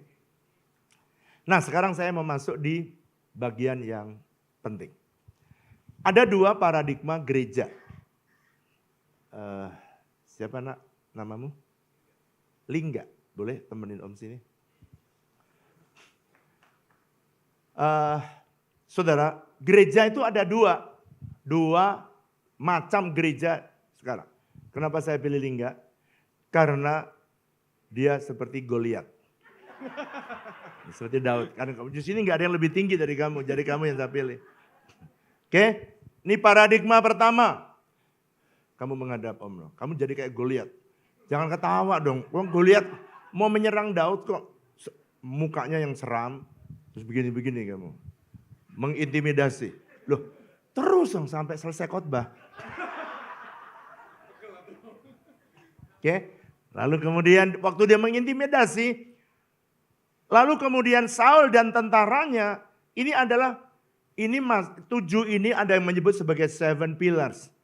Nah sekarang saya mau masuk di bagian yang penting. Ada 2 paradigma gereja. Siapa nak namamu? Lingga, boleh temenin Om sini. Saudara, gereja itu ada 2 macam gereja sekarang. Kenapa saya pilih Lingga? Karena dia seperti Goliat. Seperti Daud. Karena di sini nggak ada yang lebih tinggi dari kamu, jadi kamu yang saya pilih. Oke, ini paradigma pertama. Kamu menghadap Om, kamu jadi kayak Goliat. Jangan ketawa dong. Goliat mau menyerang Daud kok mukanya yang seram, terus begini-begini kamu. Mengintimidasi. Loh, terus dong sampai selesai khotbah. Oke, lalu kemudian waktu dia mengintimidasi, lalu kemudian Saul dan tentaranya, ini 7 ini ada yang menyebut sebagai 7 pillars.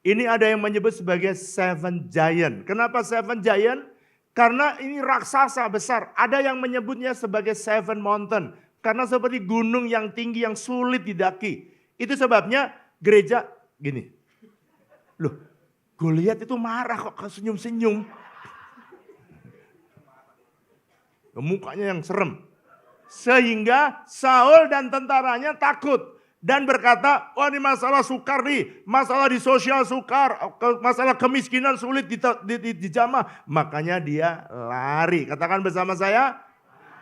Ini ada yang menyebut sebagai 7 giant. Kenapa 7 giant? Karena ini raksasa besar. Ada yang menyebutnya sebagai 7 mountain. Karena seperti gunung yang tinggi yang sulit didaki. Itu sebabnya gereja gini. Loh, Goliat itu marah kok senyum-senyum. Mukanya yang serem. Sehingga Saul dan tentaranya takut. Dan berkata, wah ini masalah sukar nih. Masalah di sosial sukar. Masalah kemiskinan sulit dijamah. Makanya dia lari. Katakan bersama saya.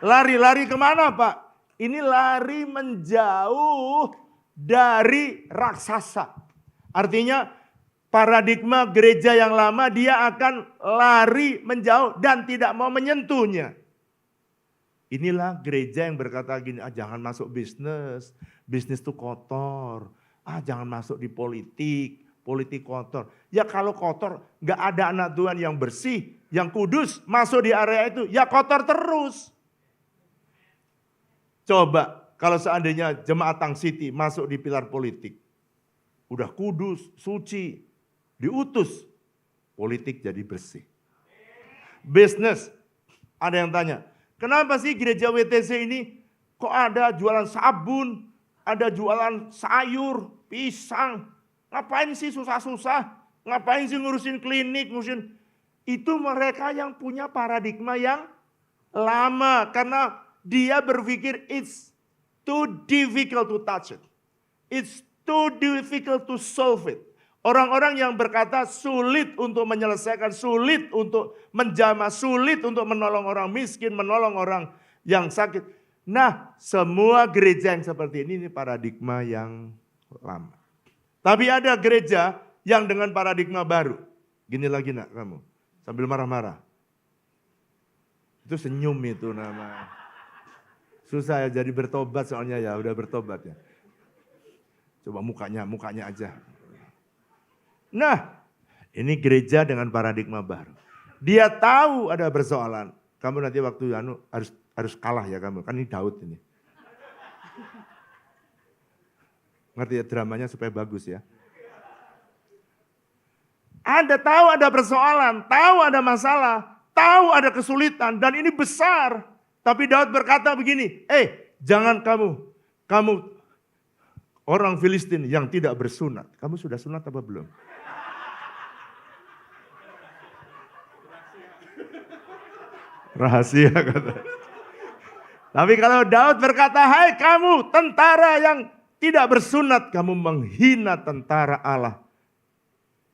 Lari kemana Pak? Ini lari menjauh dari raksasa. Artinya paradigma gereja yang lama dia akan lari menjauh dan tidak mau menyentuhnya. Inilah gereja yang berkata gini, jangan masuk bisnis. Bisnis itu kotor. Jangan masuk di politik. Politik kotor. Ya kalau kotor, gak ada anak Tuhan yang bersih, yang kudus, masuk di area itu, ya kotor terus. Coba kalau seandainya jemaat Tang City masuk di pilar politik. Udah kudus, suci, diutus. Politik jadi bersih. Bisnis, ada yang tanya, kenapa sih gereja WTC ini kok ada jualan sabun, ada jualan sayur, pisang. Ngapain sih susah-susah? Ngapain sih ngurusin klinik, ngurusin. Itu mereka yang punya paradigma yang lama. Karena dia berpikir it's too difficult to touch it. It's too difficult to solve it. Orang-orang yang berkata sulit untuk menyelesaikan, sulit untuk menjamah, sulit untuk menolong orang miskin, menolong orang yang sakit. Nah, semua gereja yang seperti ini paradigma yang lama. Tapi ada gereja yang dengan paradigma baru. Gini lagi nak kamu, sambil marah-marah. Itu senyum itu nama. Susah ya jadi bertobat soalnya ya, udah bertobat ya. Coba mukanya aja. Nah, ini gereja dengan paradigma baru. Dia tahu ada persoalan. Kamu nanti waktu harus kalah ya kamu. Kan ini Daud ini. Ngerti ya dramanya supaya bagus ya. Tahu ada persoalan, tahu ada masalah, tahu ada kesulitan dan ini besar. Tapi Daud berkata begini, jangan kamu orang Filistin yang tidak bersunat. Kamu sudah sunat apa belum? Rahasia kata. Tapi kalau Daud berkata, hai kamu tentara yang tidak bersunat, kamu menghina tentara Allah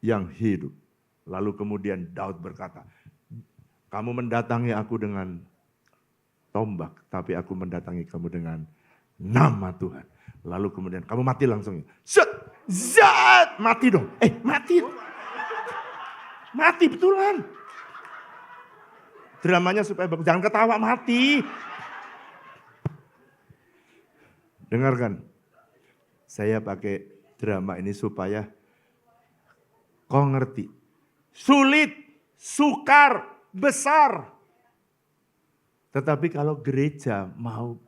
yang hidup. Lalu kemudian Daud berkata, kamu mendatangi aku dengan tombak, tapi aku mendatangi kamu dengan nama Tuhan. Lalu kemudian kamu mati langsung. Zat, mati dong. Mati. Mati betulan. Dramanya supaya bagus. Jangan ketawa, mati. Dengarkan, saya pakai drama ini supaya kau ngerti. Sulit, sukar, besar. Tetapi kalau gereja mau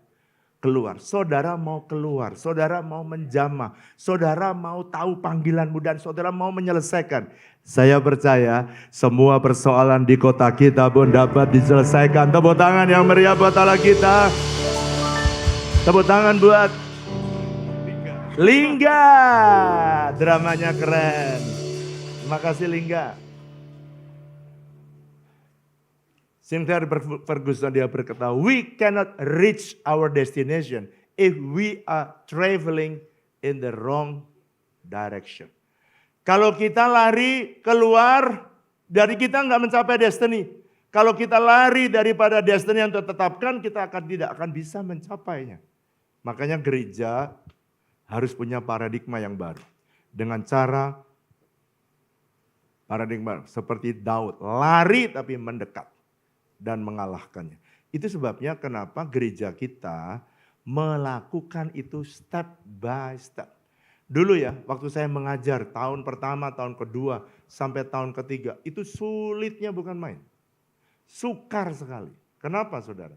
keluar, saudara mau keluar, saudara mau menjamah, saudara mau tahu panggilanmu dan saudara mau menyelesaikan. Saya percaya semua persoalan di kota kita pun dapat diselesaikan. Tepuk tangan yang meriah buat Allah kita. Tepuk tangan buat Lingga. Dramanya keren. Terima kasih Lingga. Cynthia Ferguson dia berkata, we cannot reach our destination if we are traveling in the wrong direction. Kalau kita lari keluar dari kita nggak mencapai destiny. Kalau kita lari daripada destiny yang ditetapkan, kita tidak akan bisa mencapainya. Makanya gereja harus punya paradigma yang baru. Dengan cara paradigma seperti Daud, lari tapi mendekat dan mengalahkannya. Itu sebabnya kenapa gereja kita melakukan itu step by step. Dulu ya, waktu saya mengajar tahun pertama, tahun kedua, sampai tahun ketiga, itu sulitnya bukan main. Sukar sekali. Kenapa saudara?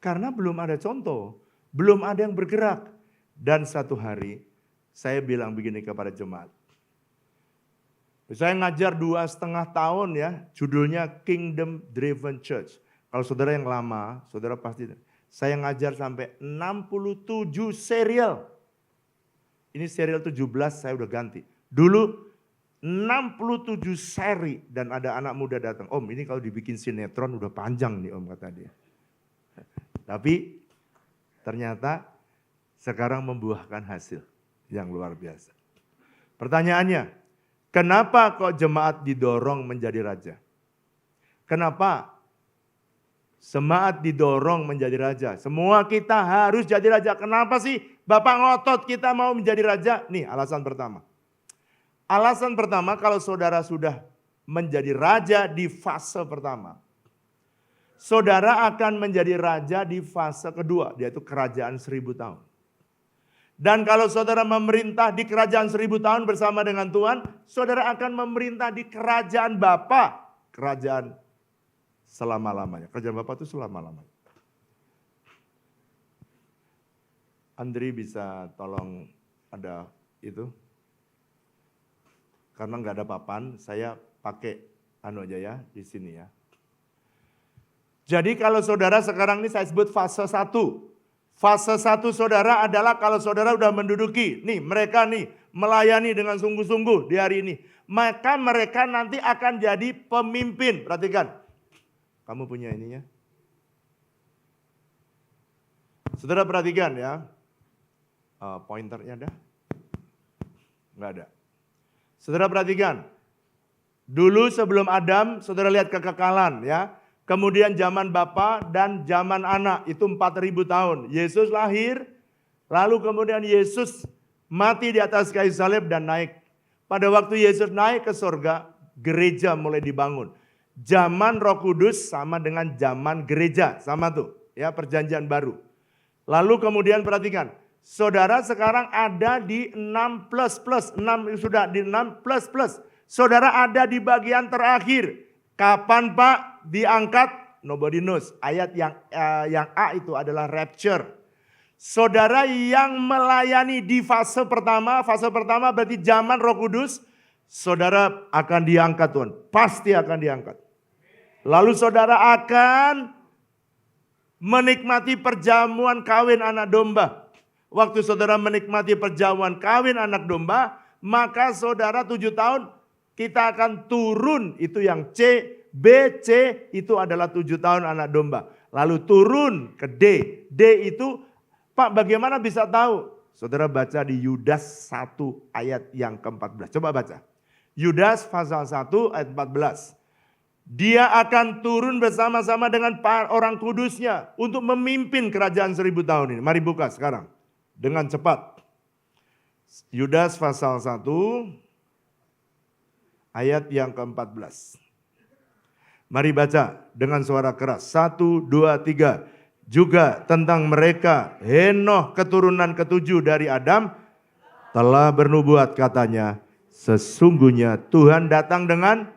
Karena belum ada contoh, belum ada yang bergerak. Dan satu hari saya bilang begini kepada jemaat. Saya ngajar 2,5 tahun ya, judulnya Kingdom Driven Church. Kalau saudara yang lama, saudara pasti, saya ngajar sampai 67 serial. Ini serial 17 saya udah ganti. Dulu 67 seri dan ada anak muda datang. Om ini kalau dibikin sinetron udah panjang nih om kata dia. Tapi ternyata sekarang membuahkan hasil yang luar biasa. Pertanyaannya, kenapa kok jemaat didorong menjadi raja? Kenapa jemaat didorong menjadi raja? Semua kita harus jadi raja. Kenapa sih Bapak ngotot kita mau menjadi raja? Nih alasan pertama. Alasan pertama kalau saudara sudah menjadi raja di fase pertama. Saudara akan menjadi raja di fase kedua, yaitu kerajaan 1000 tahun. Dan kalau saudara memerintah di kerajaan 1000 tahun bersama dengan Tuhan, saudara akan memerintah di kerajaan Bapa, kerajaan selama-lamanya. Kerajaan Bapa itu selama-lamanya. Andri bisa tolong ada itu? Karena nggak ada papan, saya pakai anu aja ya di sini ya. Jadi kalau saudara sekarang ini saya sebut fase 1. Fase 1 saudara adalah kalau saudara udah menduduki, nih mereka nih melayani dengan sungguh-sungguh di hari ini. Maka mereka nanti akan jadi pemimpin. Perhatikan, kamu punya ininya. Saudara perhatikan ya, pointernya ada? Enggak ada. Saudara perhatikan, dulu sebelum Adam saudara lihat kekekalan ya. Kemudian zaman Bapa dan zaman anak itu 4000 tahun. Yesus lahir, lalu kemudian Yesus mati di atas kayu salib dan naik. Pada waktu Yesus naik ke surga, gereja mulai dibangun. Zaman Roh Kudus sama dengan zaman gereja, sama tuh ya perjanjian baru. Lalu kemudian perhatikan, saudara sekarang ada di 6++, 6 sudah di 6++. Saudara ada di bagian terakhir. Kapan Pak diangkat? Nobody knows. Ayat yang A itu adalah rapture. Saudara yang melayani di fase pertama berarti zaman Roh Kudus, saudara akan diangkat Tuhan. Pasti akan diangkat. Lalu saudara akan menikmati perjamuan kawin anak domba. Waktu saudara menikmati perjamuan kawin anak domba, maka saudara 7 tahun kita akan turun, itu yang C, B, C itu adalah 7 tahun anak domba. Lalu turun ke D. D itu, Pak bagaimana bisa tahu? Saudara baca di Yudas 1 ayat yang ke-14. Coba baca. Yudas pasal 1 ayat 14. Dia akan turun bersama-sama dengan orang kudusnya untuk memimpin kerajaan 1000 tahun ini. Mari buka sekarang dengan cepat. Yudas pasal 1 ayat yang ke-14. Mari baca dengan suara keras. 1, 2, 3. Juga tentang mereka, Henoh keturunan ketujuh dari Adam telah bernubuat katanya, sesungguhnya Tuhan datang dengan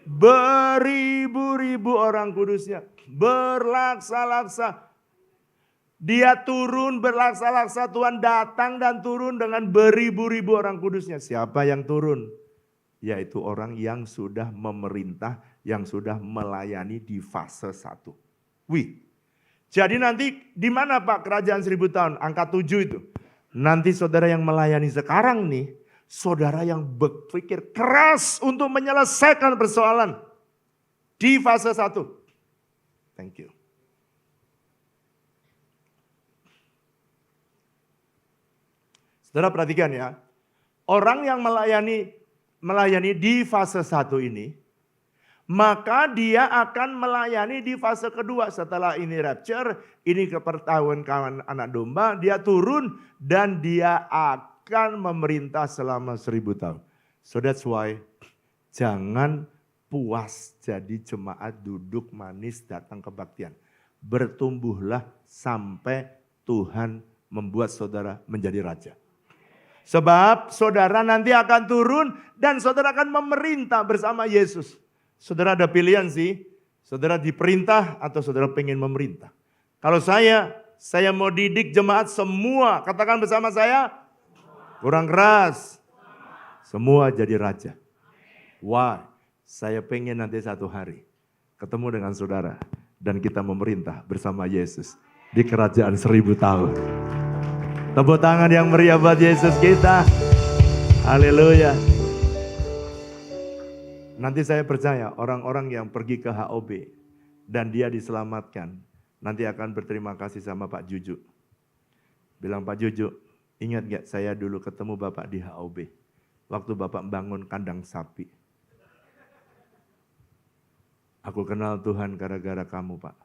beribu-ribu orang kudusnya. Berlaksa-laksa. Dia turun berlaksa-laksa, Tuhan datang dan turun dengan beribu-ribu orang kudusnya. Siapa yang turun? Yaitu orang yang sudah memerintah, yang sudah melayani di fase 1. Wih, jadi nanti di mana Pak kerajaan 1000 tahun? Angka 7 itu. Nanti saudara yang melayani sekarang nih, saudara yang berpikir keras untuk menyelesaikan persoalan di fase 1. Thank you. Saudara perhatikan ya, orang yang melayani di fase 1 ini, maka dia akan melayani di fase kedua. Setelah ini rapture, ini kepertahuan kawan anak domba, dia turun dan dia akan memerintah selama 1000 tahun. So that's why jangan puas jadi jemaat duduk manis datang kebaktian. Bertumbuhlah sampai Tuhan membuat saudara menjadi raja. Sebab saudara nanti akan turun dan saudara akan memerintah bersama Yesus. Saudara ada pilihan sih, saudara diperintah atau saudara pengen memerintah. Kalau saya mau didik jemaat semua, katakan bersama saya, kurang keras. Semua jadi raja. Why? Saya pengen nanti satu hari ketemu dengan saudara dan kita memerintah bersama Yesus di kerajaan 1000 tahun. Tepuk tangan yang meriah buat Yesus kita. Haleluya. Nanti saya percaya orang-orang yang pergi ke HOB dan dia diselamatkan, nanti akan berterima kasih sama Pak Juju. Bilang, Pak Juju, ingat gak saya dulu ketemu Bapak di HOB, waktu Bapak bangun kandang sapi. Aku kenal Tuhan gara-gara kamu Pak.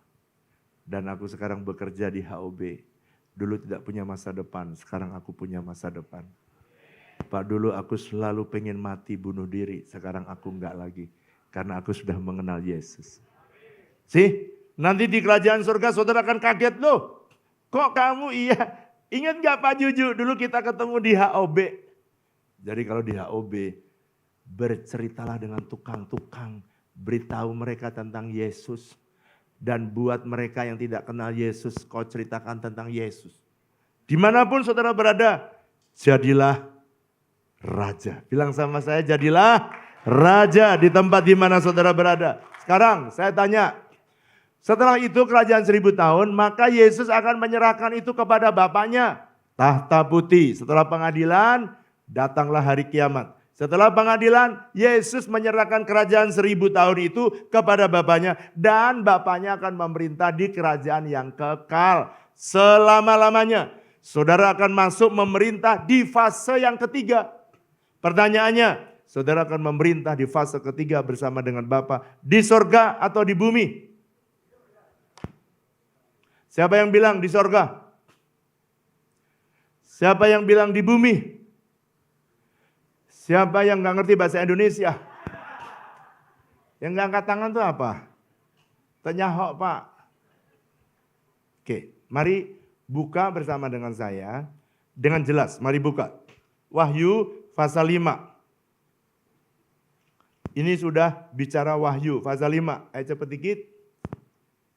Dan aku sekarang bekerja di HOB. Dulu tidak punya masa depan, sekarang aku punya masa depan. Pak, dulu aku selalu pengen mati bunuh diri, sekarang aku enggak lagi. Karena aku sudah mengenal Yesus. Sih, nanti di kerajaan surga saudara akan kaget loh. Kok kamu iya? Ingat gak Pak Juju, dulu kita ketemu di HOB. Jadi kalau di HOB, berceritalah dengan tukang-tukang. Beritahu mereka tentang Yesus. Dan buat mereka yang tidak kenal Yesus, kau ceritakan tentang Yesus. Dimanapun saudara berada, jadilah raja. Bilang sama saya, jadilah raja di tempat di mana saudara berada. Sekarang saya tanya, setelah itu kerajaan 1000 tahun, maka Yesus akan menyerahkan itu kepada Bapaknya. Tahta putih, setelah pengadilan, datanglah hari kiamat. Setelah pengadilan, Yesus menyerahkan kerajaan 1000 tahun itu kepada Bapaknya. Dan Bapaknya akan memerintah di kerajaan yang kekal selama-lamanya. Saudara akan masuk memerintah di fase yang ketiga. Pertanyaannya, saudara akan memerintah di fase ketiga bersama dengan Bapa di sorga atau di bumi? Siapa yang bilang di sorga? Siapa yang bilang di bumi? Siapa yang nggak ngerti bahasa Indonesia? Yang nggak angkat tangan itu apa? Tenyahok Pak. Oke, mari buka bersama dengan saya. Dengan jelas, mari buka. Wahyu pasal 5. Ini sudah bicara Wahyu pasal 5. Ayat cepat dikit.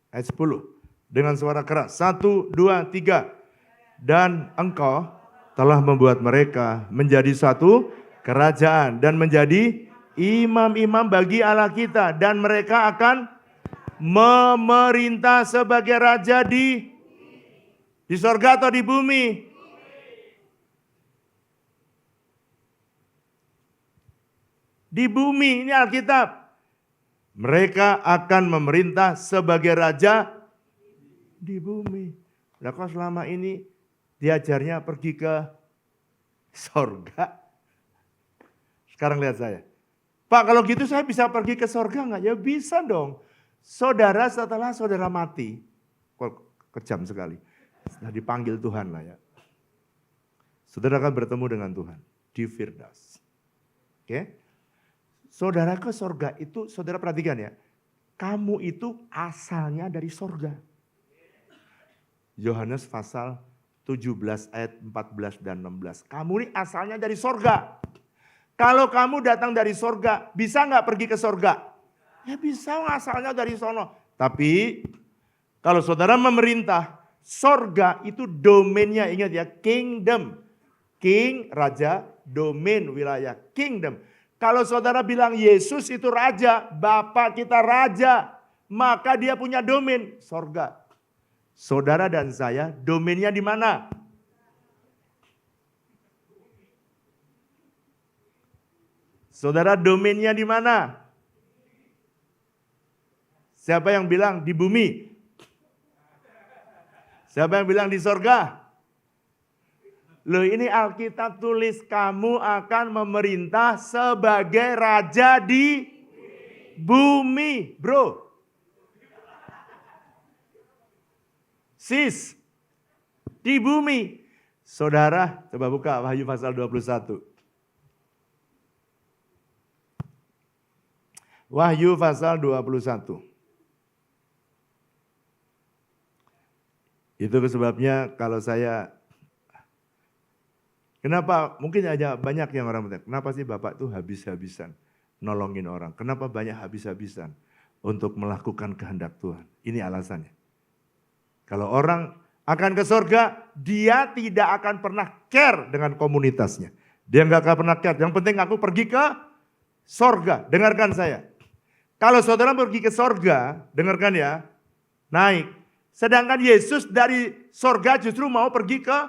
Ayat 10. Dengan suara keras. 1, 2, 3. Dan engkau telah membuat mereka menjadi satu kerajaan dan menjadi imam-imam bagi Allah kita. Dan mereka akan memerintah sebagai raja di sorga atau di bumi. Di bumi, ini Alkitab. Mereka akan memerintah sebagai raja di bumi. Nah, kok selama ini diajarnya pergi ke sorga? Sekarang lihat saya. Pak, kalau gitu saya bisa pergi ke sorga enggak? Ya bisa dong. Saudara setelah saudara mati, kok kejam sekali. Setelah dipanggil Tuhan lah ya. Saudara akan bertemu dengan Tuhan di Firdaus. Oke? Saudara ke sorga itu, saudara perhatikan ya. Kamu itu asalnya dari sorga. Yohanes pasal 17 ayat 14 dan 16. Kamu ini asalnya dari sorga. Kalau kamu datang dari sorga, bisa nggak pergi ke sorga? Ya bisa, asalnya dari sono. Tapi kalau saudara memerintah, sorga itu domainnya, ingat ya, kingdom. King, raja, domain, wilayah, kingdom. Kalau saudara bilang Yesus itu raja, Bapa kita raja, maka dia punya domain, sorga. Saudara dan saya, domainnya di mana? Saudara, domainnya di mana? Siapa yang bilang di bumi? Siapa yang bilang di sorga? Loh, ini Alkitab tulis kamu akan memerintah sebagai raja di bumi, bro. Sis, di bumi. Saudara, coba buka Wahyu pasal 21. Wahyu pasal 21. Itu sebabnya kalau saya, kenapa mungkin aja banyak yang orang bertanya, kenapa sih Bapak tuh habis-habisan nolongin orang? Kenapa banyak habis-habisan untuk melakukan kehendak Tuhan? Ini alasannya. Kalau orang akan ke sorga, dia tidak akan pernah care dengan komunitasnya. Dia nggak akan pernah care. Yang penting aku pergi ke sorga. Dengarkan saya. Kalau saudara pergi ke sorga, dengarkan ya, naik. Sedangkan Yesus dari sorga justru mau pergi ke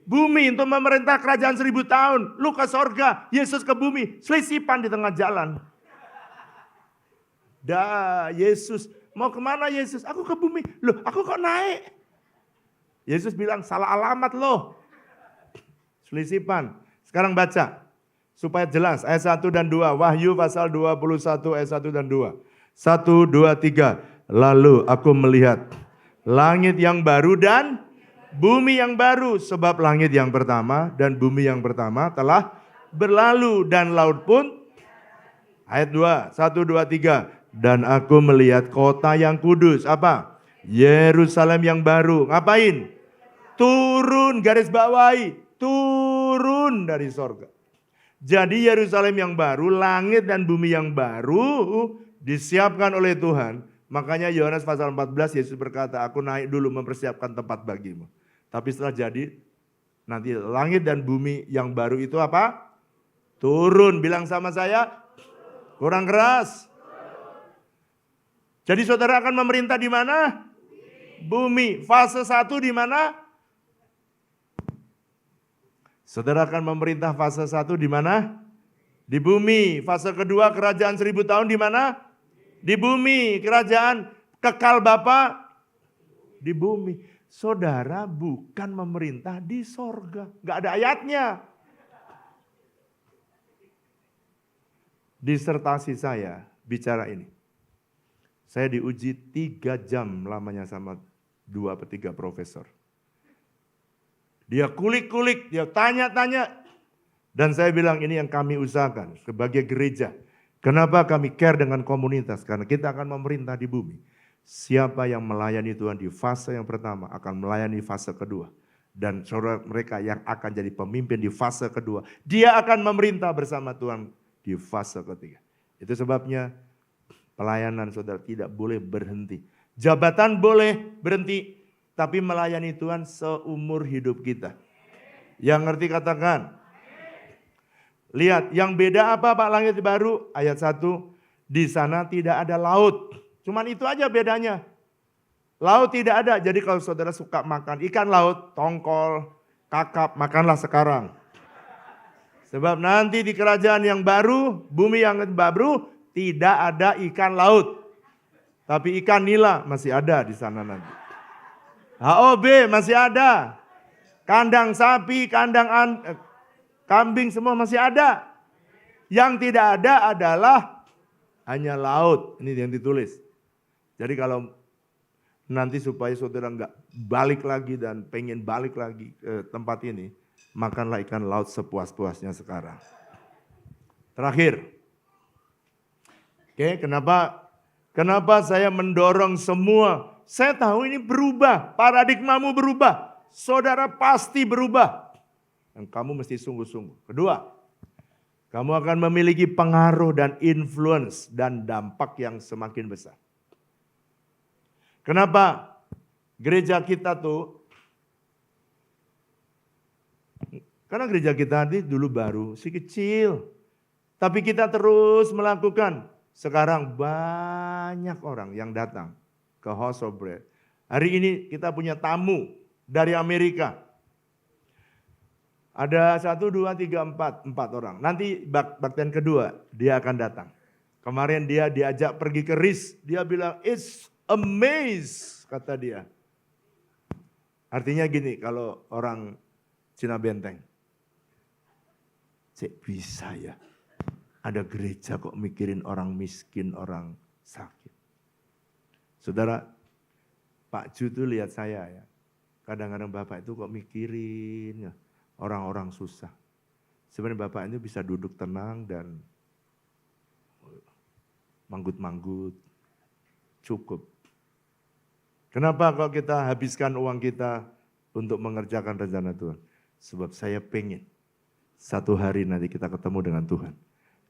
bumi untuk memerintah kerajaan 1000 tahun. Lu ke sorga, Yesus ke bumi, selisipan di tengah jalan. Dah, Yesus, mau kemana Yesus? Aku ke bumi. Loh, aku kok naik? Yesus bilang, salah alamat loh. Selisipan. Sekarang baca. Supaya jelas, ayat 1 dan 2. Wahyu pasal 21 ayat 1 dan 2. 1, 2, 3. Lalu aku melihat langit yang baru dan bumi yang baru. Sebab langit yang pertama dan bumi yang pertama telah berlalu. Dan laut pun, ayat 2, 1, 2, 3. Dan aku melihat kota yang kudus. Apa? Yerusalem yang baru. Ngapain? Turun, garis bawahi. Turun dari sorga. Jadi Yerusalem yang baru, langit dan bumi yang baru disiapkan oleh Tuhan. Makanya Yohanes pasal 14 Yesus berkata, aku naik dulu mempersiapkan tempat bagimu. Tapi setelah jadi, nanti langit dan bumi yang baru itu apa? Turun. Bilang sama saya, kurang keras. Jadi saudara akan memerintah di mana? Bumi. Fase 1 di mana? Saudara akan memerintah fase 1 di mana? Di bumi. Fase kedua kerajaan 1000 tahun di mana? Di bumi. Kerajaan kekal Bapa di bumi. Saudara bukan memerintah di sorga. Gak ada ayatnya. Disertasi saya bicara ini. Saya diuji 3 jam lamanya sama 2 atau 3 profesor. Dia kulik-kulik, dia tanya-tanya. Dan saya bilang ini yang kami usahakan sebagai gereja. Kenapa kami care dengan komunitas? Karena kita akan memerintah di bumi. Siapa yang melayani Tuhan di fase yang pertama akan melayani fase kedua. Dan saudara mereka yang akan jadi pemimpin di fase kedua. Dia akan memerintah bersama Tuhan di fase ketiga. Itu sebabnya pelayanan saudara tidak boleh berhenti. Jabatan boleh berhenti. Tapi melayani Tuhan seumur hidup kita. Yang ngerti katakan. Lihat, yang beda apa Pak langit baru? Ayat 1, di sana tidak ada laut. Cuman itu aja bedanya. Laut tidak ada, jadi kalau saudara suka makan ikan laut, tongkol, kakap, makanlah sekarang. Sebab nanti di kerajaan yang baru, bumi yang baru, tidak ada ikan laut. Tapi ikan nila masih ada di sana nanti. HOB masih ada. Kandang sapi, kandang kambing semua masih ada. Yang tidak ada adalah hanya laut. Ini yang ditulis. Jadi kalau nanti supaya saudara nggak balik lagi dan pengen balik lagi ke tempat ini, makanlah ikan laut sepuas-puasnya sekarang. Terakhir. Oke, kenapa saya mendorong semua saya tahu ini berubah, paradigmamu berubah. Saudara pasti berubah. Dan kamu mesti sungguh-sungguh. Kedua, kamu akan memiliki pengaruh dan influence dan dampak yang semakin besar. Kenapa gereja kita tuh, karena gereja kita ini dulu baru, si kecil. Tapi kita terus melakukan. Sekarang banyak orang yang datang ke House of Bread. Hari ini kita punya tamu dari Amerika. Ada 1, 2, 3, 4 orang. Nanti baktian kedua dia akan datang. Kemarin dia diajak pergi ke RIS. Dia bilang, it's amazed, kata dia. Artinya gini, kalau orang Cina Benteng. Cek bisa ya. Ada gereja kok mikirin orang miskin, orang sakit. Saudara, Pak Ju tuh lihat saya ya. Kadang-kadang Bapak itu kok mikirin ya, orang-orang susah. Sebenarnya Bapak itu bisa duduk tenang dan manggut-manggut. Cukup. Kenapa kok kita habiskan uang kita untuk mengerjakan rencana Tuhan? Sebab saya pengen satu hari nanti kita ketemu dengan Tuhan.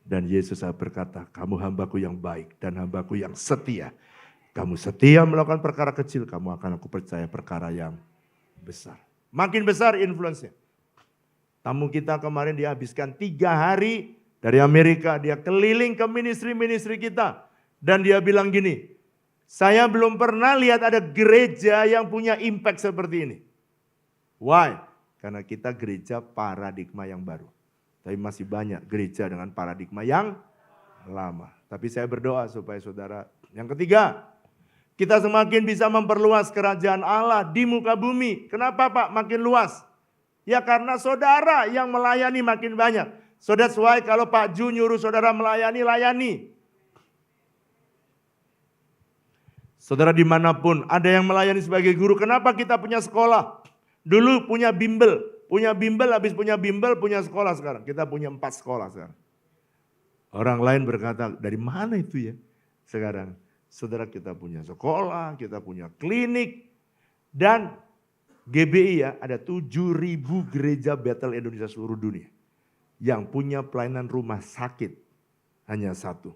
Dan Yesus berkata, kamu hambaku yang baik dan hambaku yang setia. Kamu setia melakukan perkara kecil, kamu akan aku percaya perkara yang besar. Makin besar influence-nya. Tamu kita kemarin dia habiskan 3 hari dari Amerika. Dia keliling ke ministry-ministry kita. Dan dia bilang gini, saya belum pernah lihat ada gereja yang punya impact seperti ini. Why? Karena kita gereja paradigma yang baru. Tapi masih banyak gereja dengan paradigma yang lama. Tapi saya berdoa supaya saudara. Yang ketiga, kita semakin bisa memperluas kerajaan Allah di muka bumi. Kenapa Pak makin luas? Ya karena saudara yang melayani makin banyak. So that's why kalau Pak Ju nyuruh saudara melayani, layani. Saudara dimanapun ada yang melayani sebagai guru. Kenapa kita punya sekolah? Dulu punya bimbel. Punya bimbel, habis punya bimbel, punya sekolah sekarang. Kita punya 4 sekolah sekarang. Orang lain berkata, dari mana itu ya? Sekarang, saudara kita punya sekolah, kita punya klinik. Dan GBI ya, ada 7.000 gereja Bethel Indonesia seluruh dunia. Yang punya pelayanan rumah sakit hanya 1.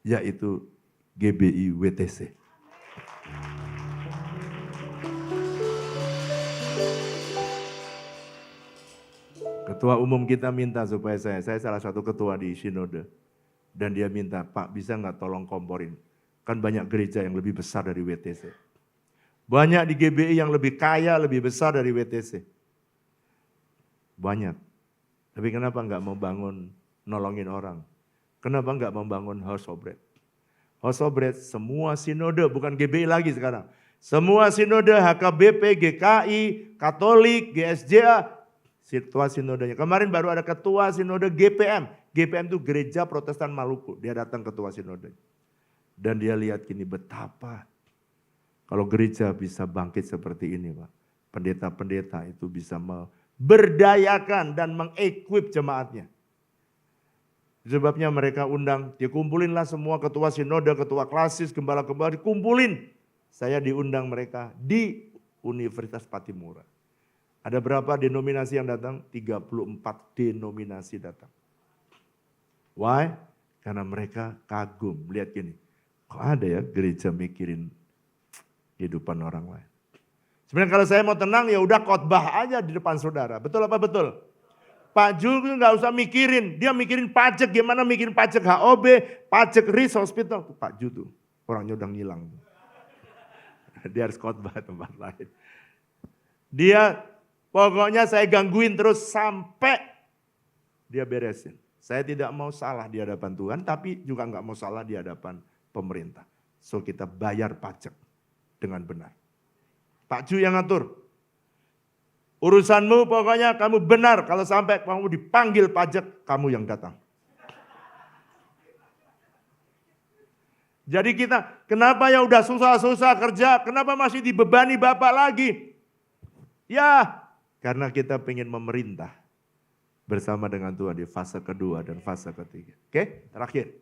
Yaitu GBI WTC. Ketua umum kita minta supaya saya salah satu ketua di Sinode. Dan dia minta, Pak bisa nggak tolong komporin. Kan banyak gereja yang lebih besar dari WTC. Banyak di GBI yang lebih kaya, lebih besar dari WTC. Banyak. Tapi kenapa nggak mau bangun, nolongin orang? Kenapa nggak membangun House of Bread? House of Bread semua sinode, bukan GBI lagi sekarang. Semua sinode, HKBP, GKI, Katolik, GSJA, ketua sinodenya. Kemarin baru ada ketua sinode GPM. GPM itu Gereja Protestan Maluku. Dia datang ketua sinode. Dan dia lihat gini betapa kalau gereja bisa bangkit seperti ini Pak. Pendeta-pendeta itu bisa memberdayakan dan mengequip jemaatnya. Sebabnya mereka undang, dikumpulinlah semua ketua sinode, ketua klasis, gembala-gembala dikumpulin. Saya diundang mereka di Universitas Patimura. Ada berapa denominasi yang datang? 34 denominasi datang. Why? Karena mereka kagum. Lihat gini, kok ada ya gereja mikirin kehidupan orang lain. Sebenarnya kalau saya mau tenang ya udah khotbah aja di depan saudara. Betul apa betul? Pak Ju nggak usah mikirin. Dia mikirin pajak. Gimana mikirin pajak HOB, pajak RIS Hospital. Pak Ju tuh orangnya udah ngilang. Dia harus khotbah tempat lain. Dia pokoknya saya gangguin terus sampai dia beresin. Saya tidak mau salah di hadapan Tuhan, tapi juga nggak mau salah di hadapan pemerintah. So kita bayar pajak dengan benar. Pak Ju yang ngatur. Urusanmu pokoknya kamu benar. Kalau sampai kamu dipanggil pajak, kamu yang datang. Jadi kita, kenapa ya udah susah-susah kerja, kenapa masih dibebani Bapak lagi? Ya, karena kita pengen memerintah bersama dengan Tuhan di fase kedua dan fase ketiga. Oke, terakhir.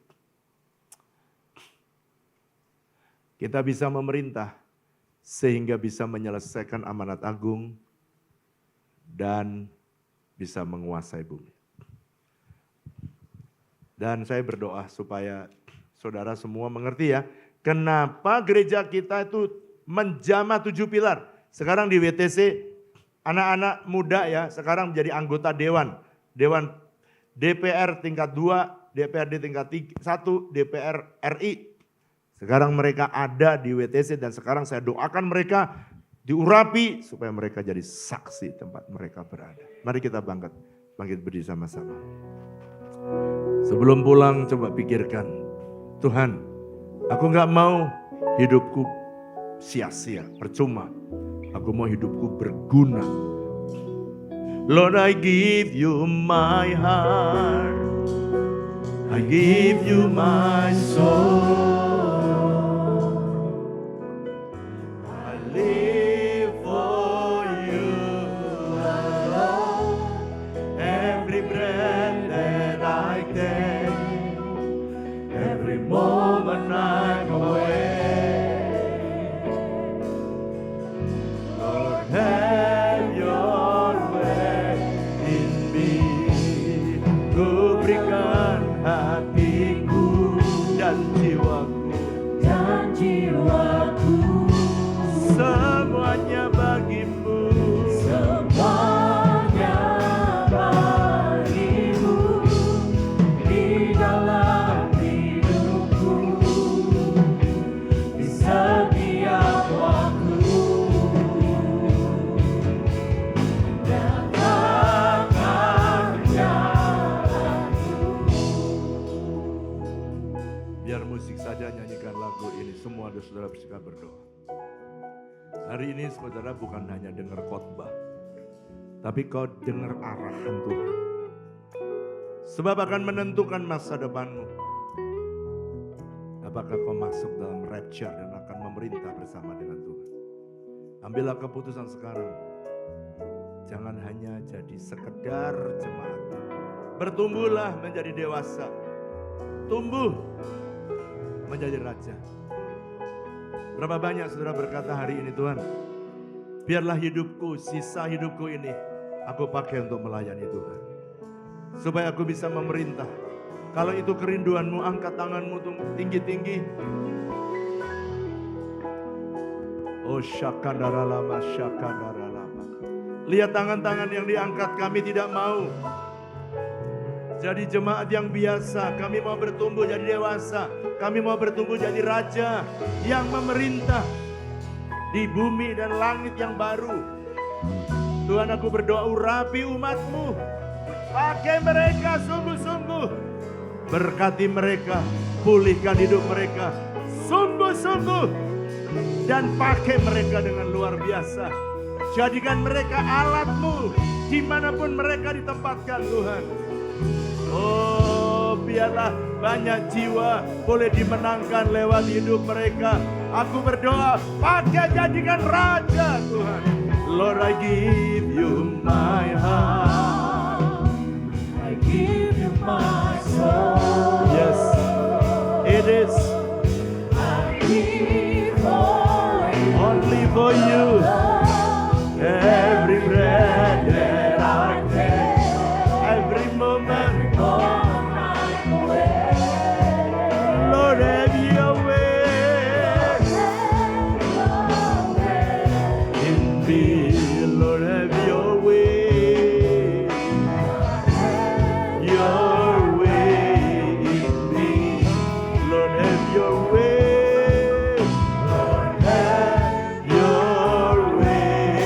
kita bisa memerintah sehingga bisa menyelesaikan amanat agung dan bisa menguasai bumi. Dan saya berdoa supaya saudara semua mengerti ya, kenapa gereja kita itu menjamah 7 pilar. Sekarang di WTC, anak-anak muda ya, sekarang menjadi anggota Dewan DPR tingkat 2, DPRD tingkat 1, DPR RI. Sekarang mereka ada di WTC dan sekarang saya doakan mereka diurapi supaya mereka jadi saksi tempat mereka berada. Mari kita bangkit berdiri sama-sama. Sebelum pulang coba pikirkan, Tuhan, aku gak mau hidupku sia-sia, percuma. Aku mau hidupku berguna. Lord, I give you my heart. I give you my soul. I live for you alone. Every breath that I take, every moment I'm away. Lord, have your way in me. Ku berikan hatiku dan jiwaku, semuanya bagimu, di dalam hidupku, di setiap waktu. Biar musik saja nyanyikan lagu ini, semua saudara bersikap berdoa. Hari ini saudara bukan hanya dengar khotbah, tapi kau dengar arahan Tuhan. Sebab akan menentukan masa depanmu. Apakah kau masuk dalam rapture dan akan memerintah bersama dengan Tuhan? Ambillah keputusan sekarang. Jangan hanya jadi sekedar jemaat. Bertumbuhlah menjadi dewasa. Tumbuh menjadi raja. Berapa banyak saudara berkata hari ini, Tuhan, biarlah hidupku, sisa hidupku ini aku pakai untuk melayani Tuhan. Supaya aku bisa memerintah. Kalau itu kerinduanmu, angkat tanganmu tinggi-tinggi. Oh syakandaralama, syakandaralama. Lihat tangan-tangan yang diangkat, kami tidak mau jadi jemaat yang biasa. Kami mau bertumbuh jadi dewasa. Kami mau bertumbuh jadi raja yang memerintah di bumi dan langit yang baru. Tuhan, aku berdoa urapi umat-Mu. Pakai mereka sungguh-sungguh. Berkati mereka, pulihkan hidup mereka sungguh-sungguh. Dan pakai mereka dengan luar biasa. Jadikan mereka alat-Mu dimanapun mereka ditempatkan, Tuhan. Oh, biarlah banyak jiwa boleh dimenangkan lewat hidup mereka. Aku berdoa, pakai jadikan raja, Tuhan. Lord, I give you my heart. I give you my soul. Yes, it is. I give only for you. Every breath that I take, every moment. Lord, have your way in me. Lord, have your way. Your way in me. Lord, have your way. Lord, have your way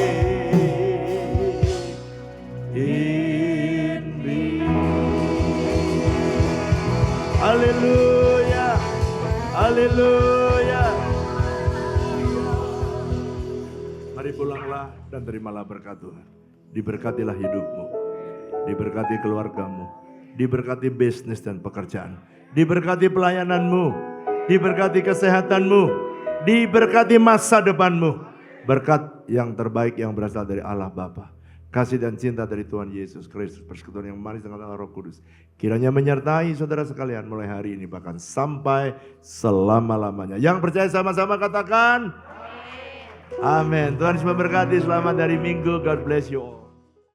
in me. Haleluya. Haleluya. Mari pulanglah dan terimalah berkat Tuhan. Diberkatilah hidupmu. Diberkati keluargamu. Diberkati bisnis dan pekerjaan. Diberkati pelayananmu. Diberkati kesehatanmu. Diberkati masa depanmu. Berkat yang terbaik yang berasal dari Allah Bapa. kasih dan cinta dari Tuhan Yesus Kristus, persekutuan yang manis dengan Allah Roh Kudus, kiranya menyertai saudara sekalian mulai hari ini bahkan sampai selama-lamanya. Yang percaya sama-sama katakan amin. Tuhan Yesus memberkati. Selamat dari Minggu. God bless you all.